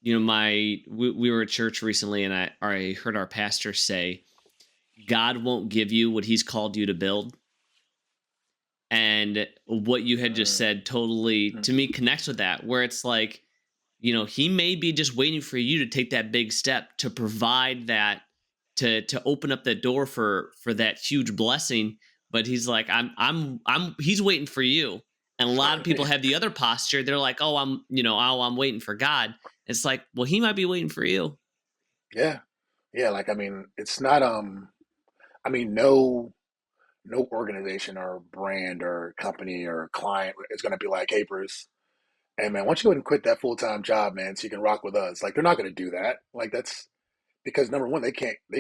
we were at church recently, and I heard our pastor say, God won't give you what he's called you to build. And what you had just Mm, said totally mm, to me connects with that, where it's like, he may be just waiting for you to take that big step to provide that, to open up that door for that huge blessing. But he's like, he's waiting for you. And a lot of people have the other posture. They're like, oh, I'm waiting for God. It's like, well, he might be waiting for you. yeah, yeah. Like, I mean, it's not. I mean, no organization or brand or company or client is going to be like, hey, Bruce, hey, man, why don't you go ahead and quit that full time job, man, so you can rock with us? Like, they're not going to do that. Like, that's because number one, they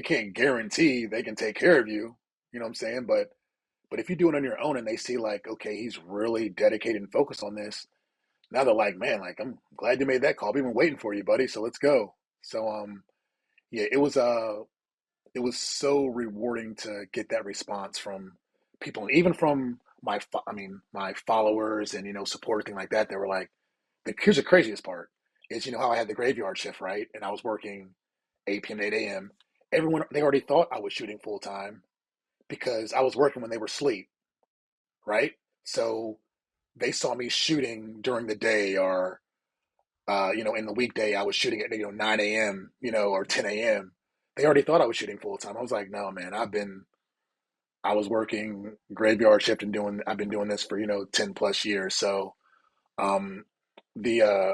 can't guarantee they can take care of you. You know what I'm saying? But if you do it on your own and they see like, okay, he's really dedicated and focused on this, now they're like, man, like I'm glad you made that call. We've been waiting for you, buddy. So let's go. So yeah, it was so rewarding to get that response from people, and even from I mean, my followers and supporters, thing like that. They were like, here's the craziest part is how I had the graveyard shift, right, and I was working 8 p.m. to 8 a.m. Everyone, they already thought I was shooting full time because I was working when they were asleep, right? So they saw me shooting during the day, or in the weekday I was shooting at 9 a.m. Or 10 a.m. They already thought I was shooting full time. I was like, no, man, I was working graveyard shift and I've been doing this for 10 plus years. So um, the uh,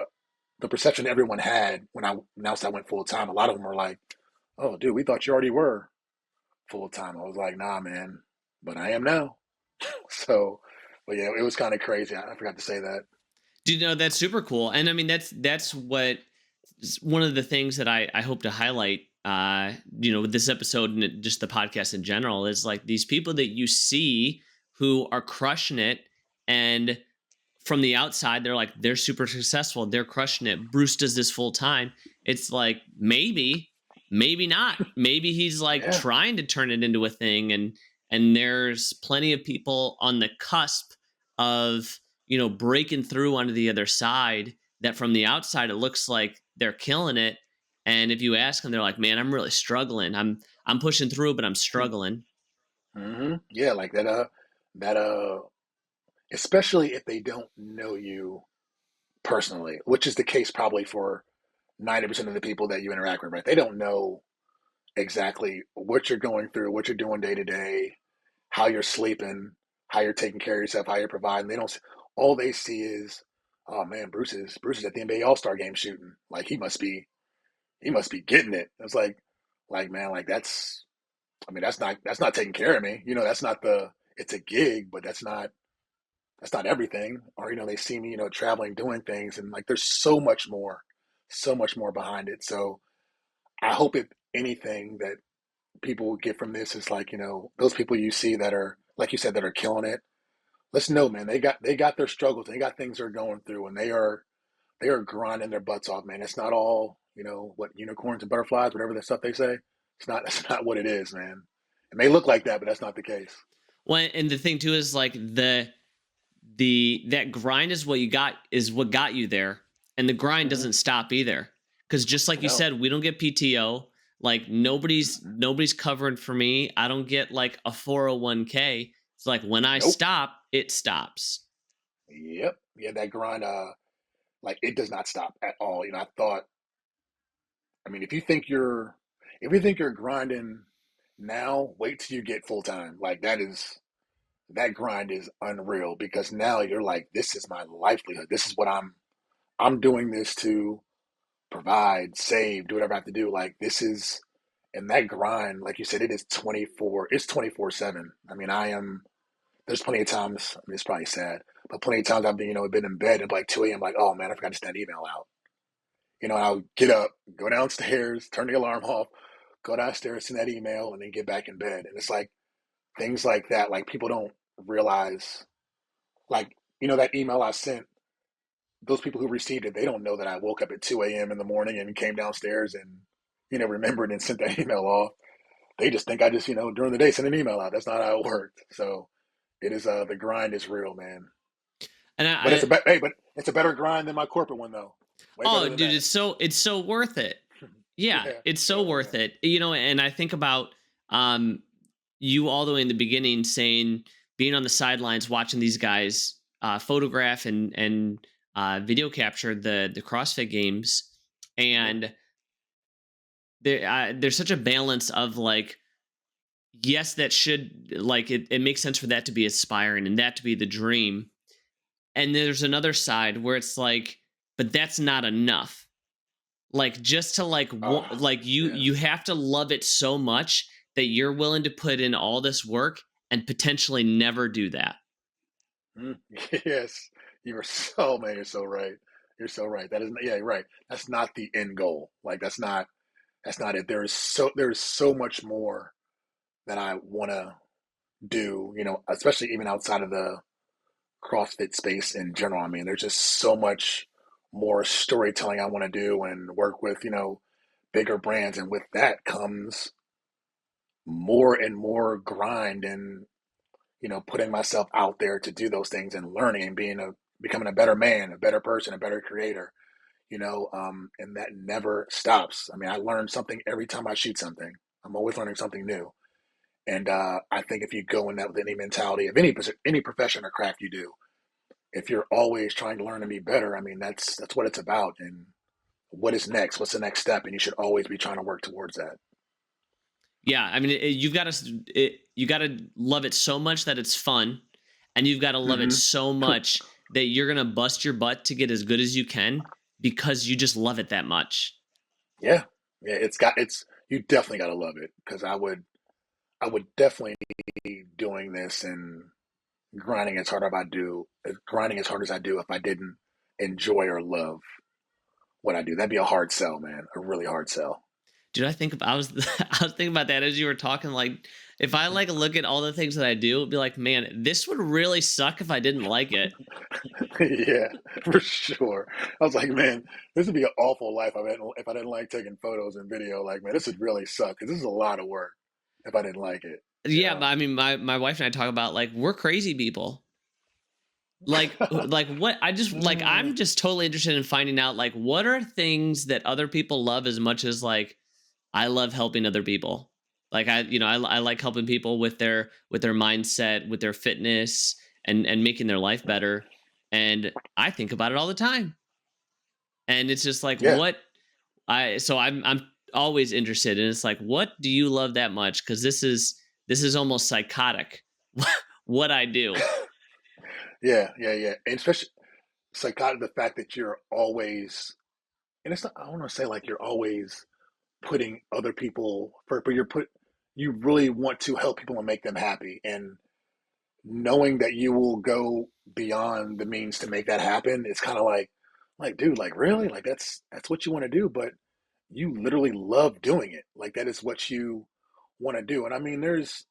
the perception everyone had when I announced I went full time, a lot of them were like, "Oh, dude, we thought you already were full time." I was like, "Nah, man, but I am now." So, but yeah, it was kind of crazy. I forgot to say that. Do you know that's super cool? And I mean, that's what one of the things that I hope to highlight, with this episode and just the podcast in general, is like these people that you see who are crushing it, and from the outside they're like, they're super successful, they're crushing it, Bruce does this full time. It's like, maybe not, maybe he's like Yeah. trying to turn it into a thing, and there's plenty of people on the cusp of breaking through onto the other side, that from the outside it looks like they're killing it. And if you ask them, they're like, man, I'm really struggling, I'm pushing through, but I'm struggling. Mm-hmm. Yeah, like that. That. Especially if they don't know you personally, which is the case probably for 90% of the people that you interact with, right? They don't know exactly what you're going through, what you're doing day to day, how you're sleeping, how you're taking care of yourself, how you're providing. They don't. All they see is, oh man, Bruce is at the NBA All Star game shooting. Like he must be getting it. It's like man, like that's. I mean, that's not taking care of me. That's not the. It's a gig, but that's not everything. Or they see me, traveling, doing things, and like there's so much more behind it. So I hope if anything that people will get from this is like those people you see that are like you said that are killing it. Let's know, man. They got their struggles. They got things they're going through, and they are grinding their butts off, man. It's not all what unicorns and butterflies, whatever the stuff they say. It's not. That's not what it is, man. It may look like that, but that's not the case. Well, and the thing too is like the that grind is what got you there, and the grind Hmm. doesn't stop either, because just like you No, said, we don't get PTO. Like nobody's covering for me. I don't get like a 401k. It's like when I nope. stop, it stops. Yep. Yeah, that grind. Like it does not stop at all. I thought. I mean, if you think you're grinding now, wait till you get full time. Like that grind is unreal because now you're like, this is my livelihood. This is what I'm doing this to provide, save, do whatever I have to do. Like this is, and that grind, like you said, it is 24. It's 24/7. I mean, I am. There's plenty of times. I mean, it's probably sad, but plenty of times I've been in bed at like 2 a.m. Like, oh man, I forgot to send that email out. I'll get up, go downstairs, turn the alarm off, go downstairs, send that email, and then get back in bed. And it's like things like that. Like people don't realize, like that email I sent. Those people who received it, they don't know that I woke up at 2 a.m. in the morning and came downstairs and remembered and sent that email off. They just think I just during the day sent an email out. That's not how it worked. So it is the grind is real, man. And But it's a hey, but it's a better grind than my corporate one though. Way better Oh, than dude, that. it's so worth it. Yeah, Yeah, it's so yeah, worth yeah. it. And I think about um you all the way in the beginning saying being on the sidelines watching these guys photograph and video capture the CrossFit Games, Hmm. and there's such a balance of like, yes, that should like it makes sense for that to be aspiring and that to be the dream, and there's another side where it's like, but that's not enough. Like just to Oh, like you yes. have to love it so much that you're willing to put in all this work and potentially never do that. Mm, yes. You're so man, you're so right. You're so right. That is yeah, right. That's not the end goal. Like that's not it. There's so much more that I wanna do, especially even outside of the CrossFit space in general. I mean, there's just so much more storytelling I want to do and work with, bigger brands. And with that comes more and more grind and, putting myself out there to do those things and learning and becoming a better man, a better person, a better creator, and that never stops. I mean, I learn something every time I shoot something. I'm always learning something new. And I think if you go in that with any mentality of any profession or craft you do, if you're always trying to learn and be better, I mean that's what it's about. And what is next? What's the next step? And you should always be trying to work towards that. Yeah, I mean, you've got to you got to love it so much that it's fun, and you've got to love it Hmm. so much that you're gonna bust your butt to get as good as you can because you just love it that much. Yeah, yeah. It's you definitely got to love it because I would definitely be doing this and grinding as hard as I do if I didn't enjoy or love what I do. That'd be a hard sell, man. A really hard sell. Dude, I was I was thinking about that as you were talking. Like, if I like look at all the things that I do, it'd be like, man, this would really suck if I didn't like it. Yeah, for sure. I was like, man, this would be an awful life if I didn't like taking photos and video. Like, man, this would really suck because this is a lot of work if I didn't like it. Yeah, but I mean, my wife and I talk about like we're crazy people. Like what I just like Mm, I'm just totally interested in finding out like what are things that other people love as much as like I love helping other people. Like I like helping people with their mindset, with their fitness and making their life better. And I think about it all the time. And it's just like yeah, what I so I'm always interested and it's like what do you love that much cuz this is almost psychotic what I do. yeah, yeah, yeah. And especially psychotic the fact that you're always, and it's not. I don't want to say like you're always putting other people first, but you really want to help people and make them happy, and knowing that you will go beyond the means to make that happen, it's kind of like dude, like really, like that's what you want to do, but you literally love doing it. Like that is what you want to do. And I mean, there's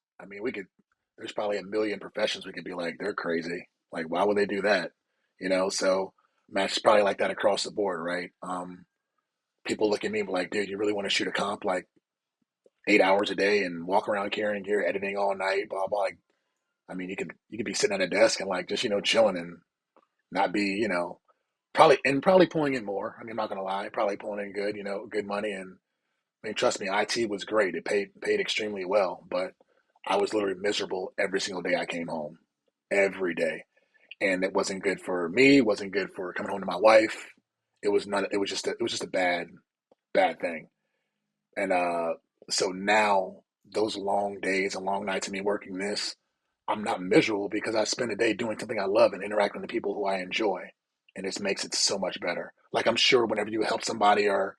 probably a million professions we could be like, they're crazy. Like, why would they do that? So man, it's probably like that across the board, right? People look at me and be like, dude, you really want to shoot a comp like 8 hours a day and walk around carrying gear, editing all night, blah blah. Like, I mean, you could be sitting at a desk and like just chilling and not be probably pulling in more. I mean, I'm not gonna lie, probably pulling in good good money. And I mean, trust me, IT was great. It paid extremely well, but I was literally miserable every single day I came home, every day, and it wasn't good for me. It wasn't good for coming home to my wife. It was not. It was just a bad thing. And so now those long days and long nights of me working this, I'm not miserable because I spend a day doing something I love and interacting with the people who I enjoy, and it makes it so much better. Like I'm sure whenever you help somebody or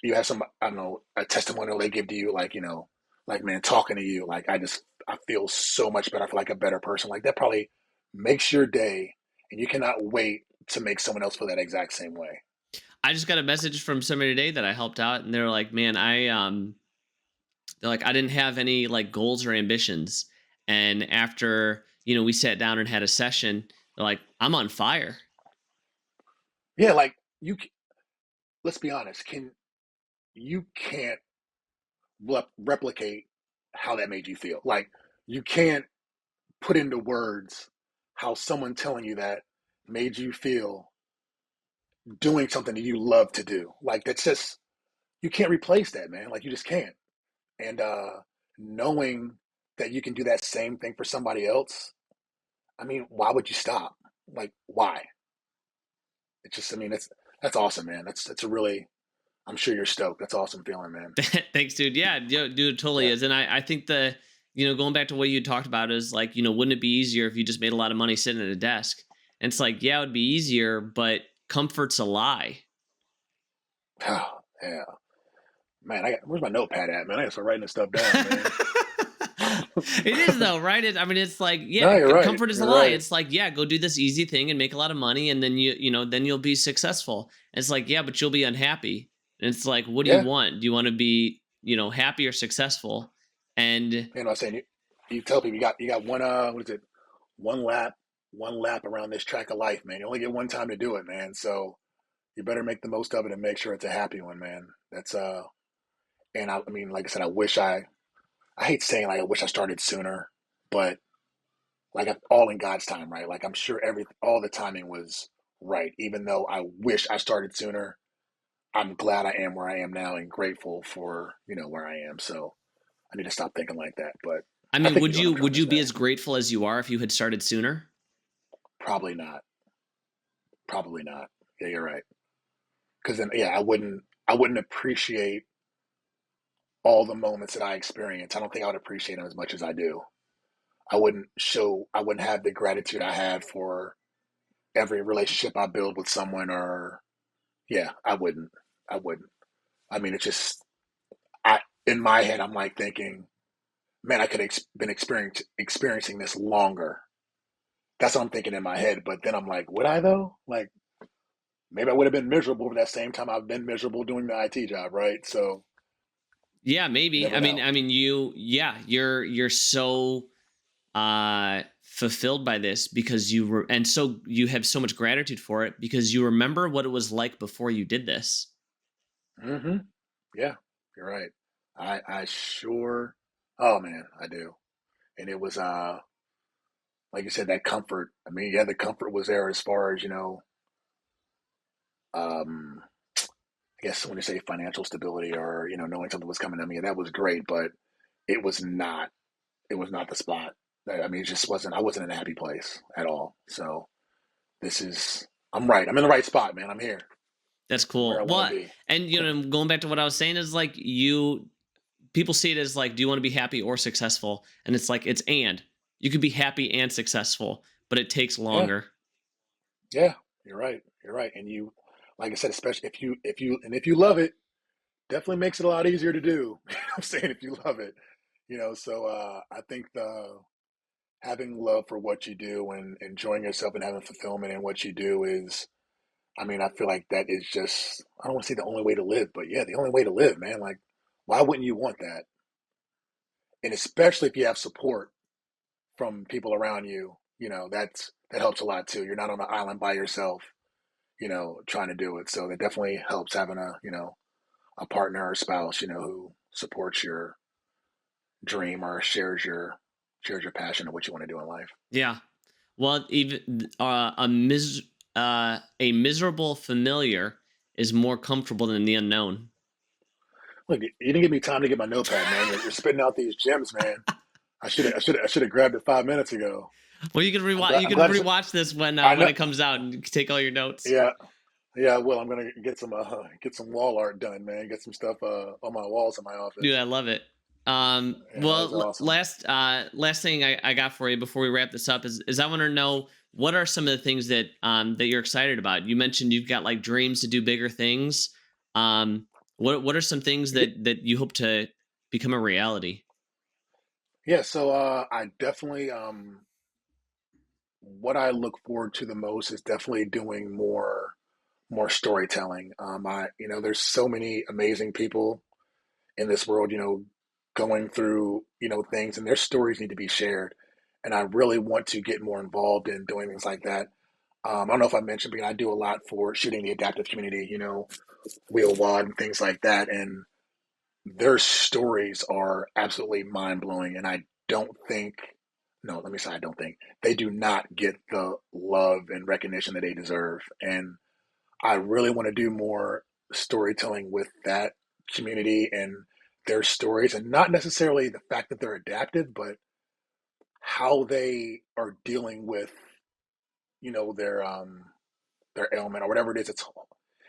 you have some, I don't know, a testimonial they give to you, like like man, talking to you, like I feel so much better. I feel like a better person. Like that probably makes your day, and you cannot wait to make someone else feel that exact same way. I just got a message from somebody today that I helped out and they're like, "Man, they're like I didn't have any like goals or ambitions." And after, we sat down and had a session, they're like, "I'm on fire." Yeah, like let's be honest, you can't replicate how that made you feel. Like you can't put into words how someone telling you that made you feel doing something that you love to do. Like that's just you can't replace that, man. Like you just can't. And knowing that you can do that same thing for somebody else, I mean, why would you stop? Like why? It's just, I mean, that's awesome, man. That's a really, I'm sure you're stoked. That's awesome feeling, man. Thanks, dude. Yeah, dude, it totally Yeah. is. And I think going back to what you talked about is like, wouldn't it be easier if you just made a lot of money sitting at a desk? And it's like, yeah, it would be easier, but comfort's a lie. Oh, yeah. Man, where's my notepad at, man? I gotta start writing this stuff down, man. It is though, right? I mean, it's like, No, yeah, you're right. comfort is a You're lie. right. It's like, yeah, go do this easy thing and make a lot of money, and then then you'll be successful. And it's like, yeah, but you'll be unhappy. And it's like, what do you Yeah. want? Do you want to be, happy or successful? And You know, I'm saying you tell people you got one what is it? One lap, one lap around this track of life, man. You only get one time to do it, man. So you better make the most of it and make sure it's a happy one, man. That's and I mean, like I said, I hate saying like I wish I started sooner, but like all in God's time, right? Like I'm sure all the timing was right. Even though I wish I started sooner, I'm glad I am where I am now and grateful for where I am. So I need to stop thinking like that. But I I mean, think you would know what I'm you trying would to you be say. as grateful as you are if you had started sooner? Probably not. Probably not. Yeah, you're right. Because then, yeah, I wouldn't appreciate all the moments that I experience. I don't think I would appreciate them as much as I do. I wouldn't have the gratitude I have for every relationship I build with someone or yeah, I wouldn't. I mean, it's just I in my head, I'm like thinking, man, I could have been experiencing this longer. That's what I'm thinking in my head. But then I'm like, would I though? Like, maybe I would have been miserable for that same time I've been miserable doing the IT job, right? So Yeah, you maybe. never know. You're so fulfilled by this because and so you have so much gratitude for it because you remember what it was like before you did this. Hmm. Yeah, you're right. I sure. Oh man, I do. And it was like you said, that comfort. I mean, yeah, the comfort was there as far as um I guess when you say financial stability or knowing something was coming to me, that was great, but it was not. It was not the spot. I mean, it just wasn't. I wasn't in a happy place at all. So this is. I'm right. I'm in the right spot, man. I'm here. That's I'm where I cool. want to Well, be. and going back to what I was saying is like people see it as like, do you want to be happy or successful? And it's like and you could be happy and successful, but it takes Yeah, longer. yeah. You're right. You're right. And you, like I said, especially if you love it, definitely makes it a lot easier to do. You know what I'm saying if you love it, So I think the having love for what you do and enjoying yourself and having fulfillment in what you do is I mean, I feel like that is just, I don't want to say the only way to live, but yeah, the only way to live, man. Like, why wouldn't you want that? And especially if you have support from people around you, that helps a lot too. You're not on an island by yourself, trying to do it. So that definitely helps having a partner or spouse, who supports your dream or shares your passion of what you want to do in life. Yeah. Well, even a miserable familiar is more comfortable than the unknown. Look, you didn't give me time to get my notepad, man. You're spitting out these gems, man. I should have grabbed it 5 minutes ago. Well, you can I'm rewatch. glad. You I'm can glad. rewatch this I when know. it comes out and take all your notes. Yeah, yeah. Well, I'm gonna get some wall art done, man. Get some stuff on my walls in my Dude, office. I love it. Yeah, that's awesome. Last thing I got for you before we wrap this up is I want to know what are some of the things that you're excited about. You mentioned you've got like dreams to do bigger things. What are some things Yeah, that you hope to become a reality? yeah. So I definitely what I look forward to the most is definitely doing more storytelling. There's so many amazing people in this world, going through things, and their stories need to be shared. And I really want to get more involved in doing things like that. I don't know if I mentioned, but I do a lot for shooting the adaptive community, Wheel Wad and things like that. And their stories are absolutely mind blowing. And I don't think, no, let me say, I don't think they do not get the love and recognition that they deserve. And I really want to do more storytelling with that community and their stories, and not necessarily the fact that they're adaptive, but how they are dealing with, you know, their ailment or whatever it is.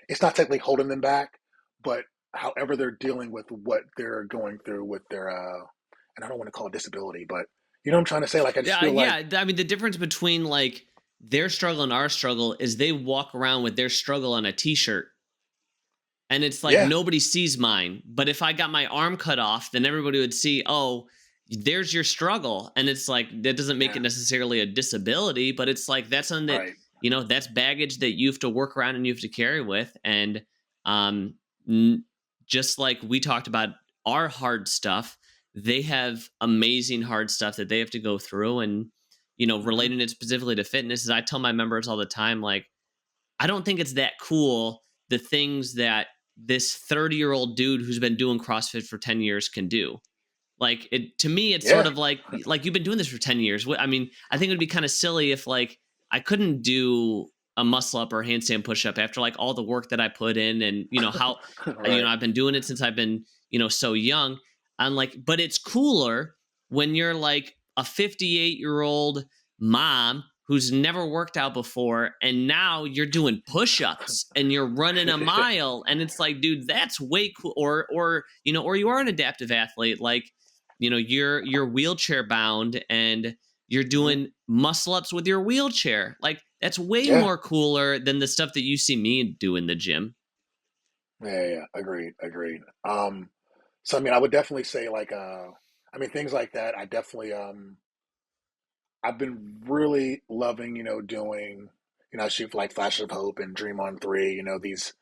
It's not technically holding them back, but however they're dealing with what they're going through with their and I don't want to call it disability, but you know what I'm trying to say? Like I just Yeah, feel like yeah. I mean, the difference between like their struggle and our struggle is they walk around with their struggle on a t-shirt. And it's like yeah, nobody sees mine. But if I got my arm cut off, then everybody would see, oh, there's your struggle. And it's like that doesn't make it yeah, necessarily a disability, but it's like that's something that, right. that's baggage that you have to work around and you have to carry with. And um n- just like we talked about our hard stuff, they have amazing hard stuff that they have to go through. And, Hmm. relating it specifically to fitness is I tell my members all the time, like, I don't think it's that cool the things that this 30-year-old dude who's been doing CrossFit for 10 years can do. Like it to me, it's sort Yeah, of like you've been doing this for 10 years. I mean, I think it would be kind of silly if like I couldn't do a muscle up or handstand push up after like all the work that I put in and how right. I've been doing it since I've been, so young. And like, but it's cooler when you're like a 58-year-old mom who's never worked out before and now you're doing push-ups and you're running a mile and it's like, dude, that's way cool. Or you are an adaptive athlete, like you're wheelchair bound and you're Hmm. doing muscle ups with your wheelchair. Like that's way Yeah, more cooler than the stuff that you see me do in the gym. yeah, yeah. Agreed, agreed. So I mean, I would definitely say like, I mean, things like that. I definitely, I've been really loving, doing, I shoot for like Flash of Hope and Dream on Three. These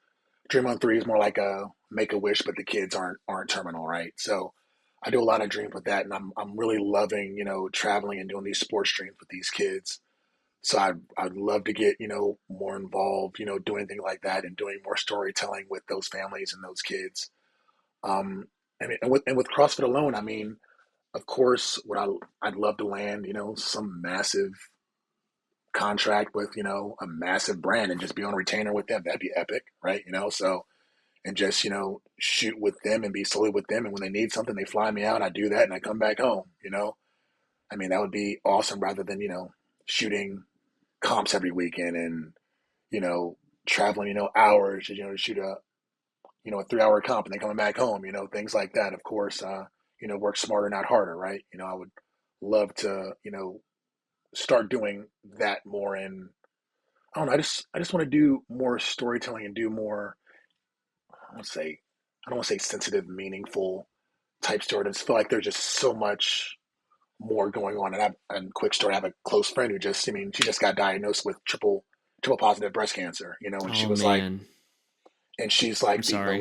Dream on Three is more like a Make a Wish, but the kids aren't terminal, right? So I do a lot of dreams with that, and I'm really loving, traveling and doing these sports dreams with these kids. So I'd love to get, more involved, doing things like that and doing more storytelling with those families and those kids. Um, and with CrossFit alone, I mean, of course, I'd love to land, some massive contract with, a massive brand and just be on retainer with them. That'd be epic, right? So and just, shoot with them and be solely with them. And when they need something, they fly me out. I do that and I come back home. I mean, that would be awesome rather than, shooting comps every weekend and, you know, traveling, hours, to shoot a 3 hour comp and then coming back home, things like that. Of course, work smarter, not harder, right? I would love to, start doing that more. And I don't know. I just want to do more storytelling and do more. I don't say, I don't want to say sensitive, meaningful type story. I just feel like there's just so much more going on. And quick story, I have a close friend who just, I mean, she just got diagnosed with triple positive breast cancer, and she Oh was like, man, and she's I'm like the sorry.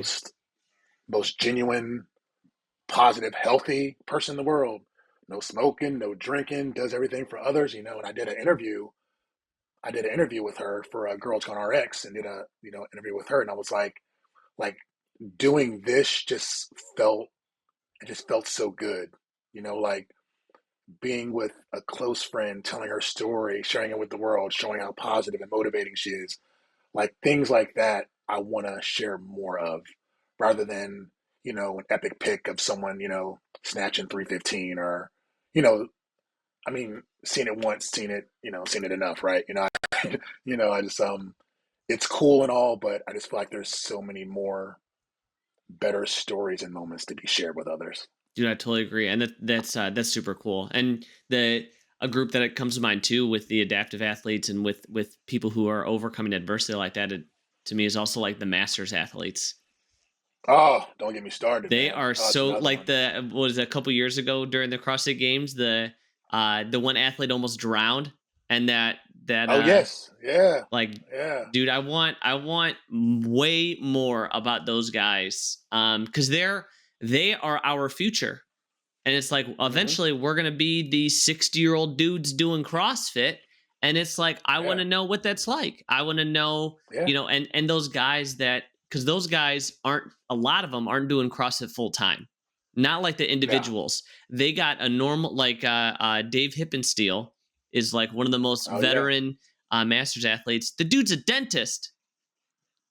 most genuine, positive, healthy person in the world. No smoking, no drinking, does everything for others, and I did an interview with her for a Girls Gone RX and did a, interview with her. And I was like doing this just felt so good, like being with a close friend, telling her story, sharing it with the world, showing how positive and motivating she is. Like things like that, I want to share more of rather than, an epic pic of someone, snatching 315 or, you know, I mean, seen it once, seen it enough, right? I just, it's cool and all, but I just feel like there's so many more better stories and moments to be shared with others. Dude, I totally agree, and that's super cool. And the a group that it comes to mind too with the adaptive athletes and with people who are overcoming adversity like that, to me is also like the masters athletes. Oh, don't get me started, They man. are Oh, it's so another like one. the what was it, a couple years ago during the CrossFit Games, the one athlete almost drowned, and that Oh, yes. Yeah. like Yeah. dude, I want way more about those guys cuz they are our future. And it's like Hmm. eventually we're going to be these 60-year-old dudes doing CrossFit. And it's like, I want Yeah. to know what that's like. I want to know, Yeah. and those guys that, because those guys aren't, a lot of them aren't doing CrossFit full time. Not like the No. individuals. They got a normal, like Dave Hippensteel is like one of the most Oh, yeah. veteran masters athletes. The dude's a dentist.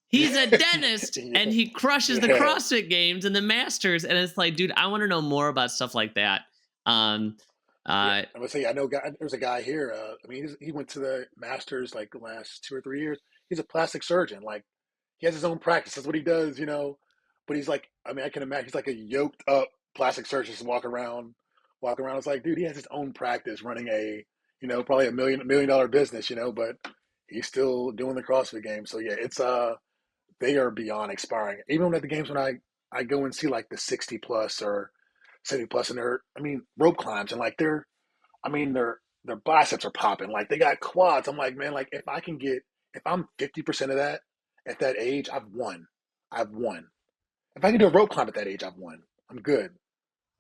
he's a dentist yeah, and he crushes the yeah, CrossFit Games and the Masters. And it's like, dude, I want to know more about stuff like that. Um, yeah. uh, I'm gonna say I know. There's a guy here. I mean, he went to the Masters like the last 2 or 3 years. He's a plastic surgeon. Like he has his own practice. That's what he does. But he's like, I mean, I can imagine he's like a yoked up plastic surgeon just walking around. It's like, dude, he has his own practice, running probably a million dollar business. But he's still doing the CrossFit Games. So yeah, it's they are beyond expiring. Even at the games when I go and see like the 60 plus or 70 plus, and I mean, rope climbs, and like I mean, their biceps are popping. Like they got quads. I'm like, man, like if I'm 50% of that at that age, I've won. I've won. If I can do a rope climb at that age, I've won. I'm good.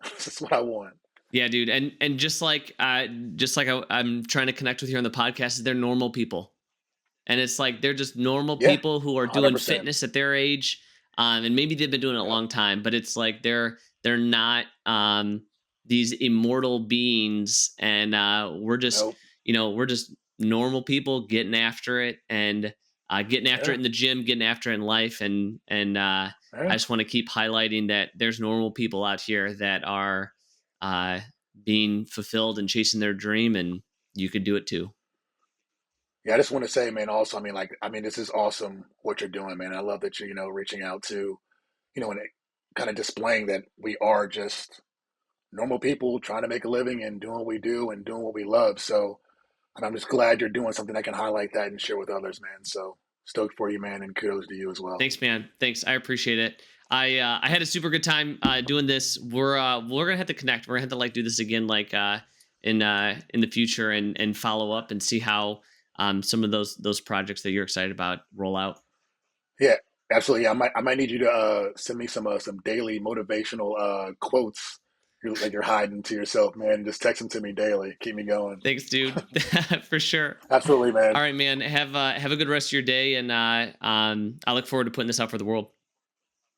That's what I want. yeah, dude. And just like I'm trying to connect with you on the podcast, they're normal people. And it's like they're just normal Yeah, people who are doing 100%. fitness at their age, and maybe they've been doing it a Yep. long time, but it's like they're not these immortal beings, and Nope. we're just normal people getting after it, and getting after it Yeah. in the gym, getting after it in life, and I Yeah. just want to keep highlighting that there's normal people out here that are uh, being fulfilled and chasing their dream, and you could do it too. Yeah. I just want to say, man, also, I mean, this is awesome what you're doing, man. I love that you're, reaching out to, and kind of displaying that we are just normal people trying to make a living and doing what we do and doing what we love. So, and I'm just glad you're doing something that can highlight that and share with others, man. So stoked for you, man, and kudos to you as well. Thanks, man. Thanks. I appreciate it. I had a super good time doing this. We're gonna have to connect. We're gonna have to like do this again, like in the future, and follow up and see how some of those projects that you're excited about roll out. Yeah, absolutely. Yeah, I might need you to send me some daily motivational quotes you're hiding to yourself, man. Just text them to me daily. Keep me going. Thanks, dude. For sure. Absolutely, man. All right, man. Have a good rest of your day, and I look forward to putting this out for the world.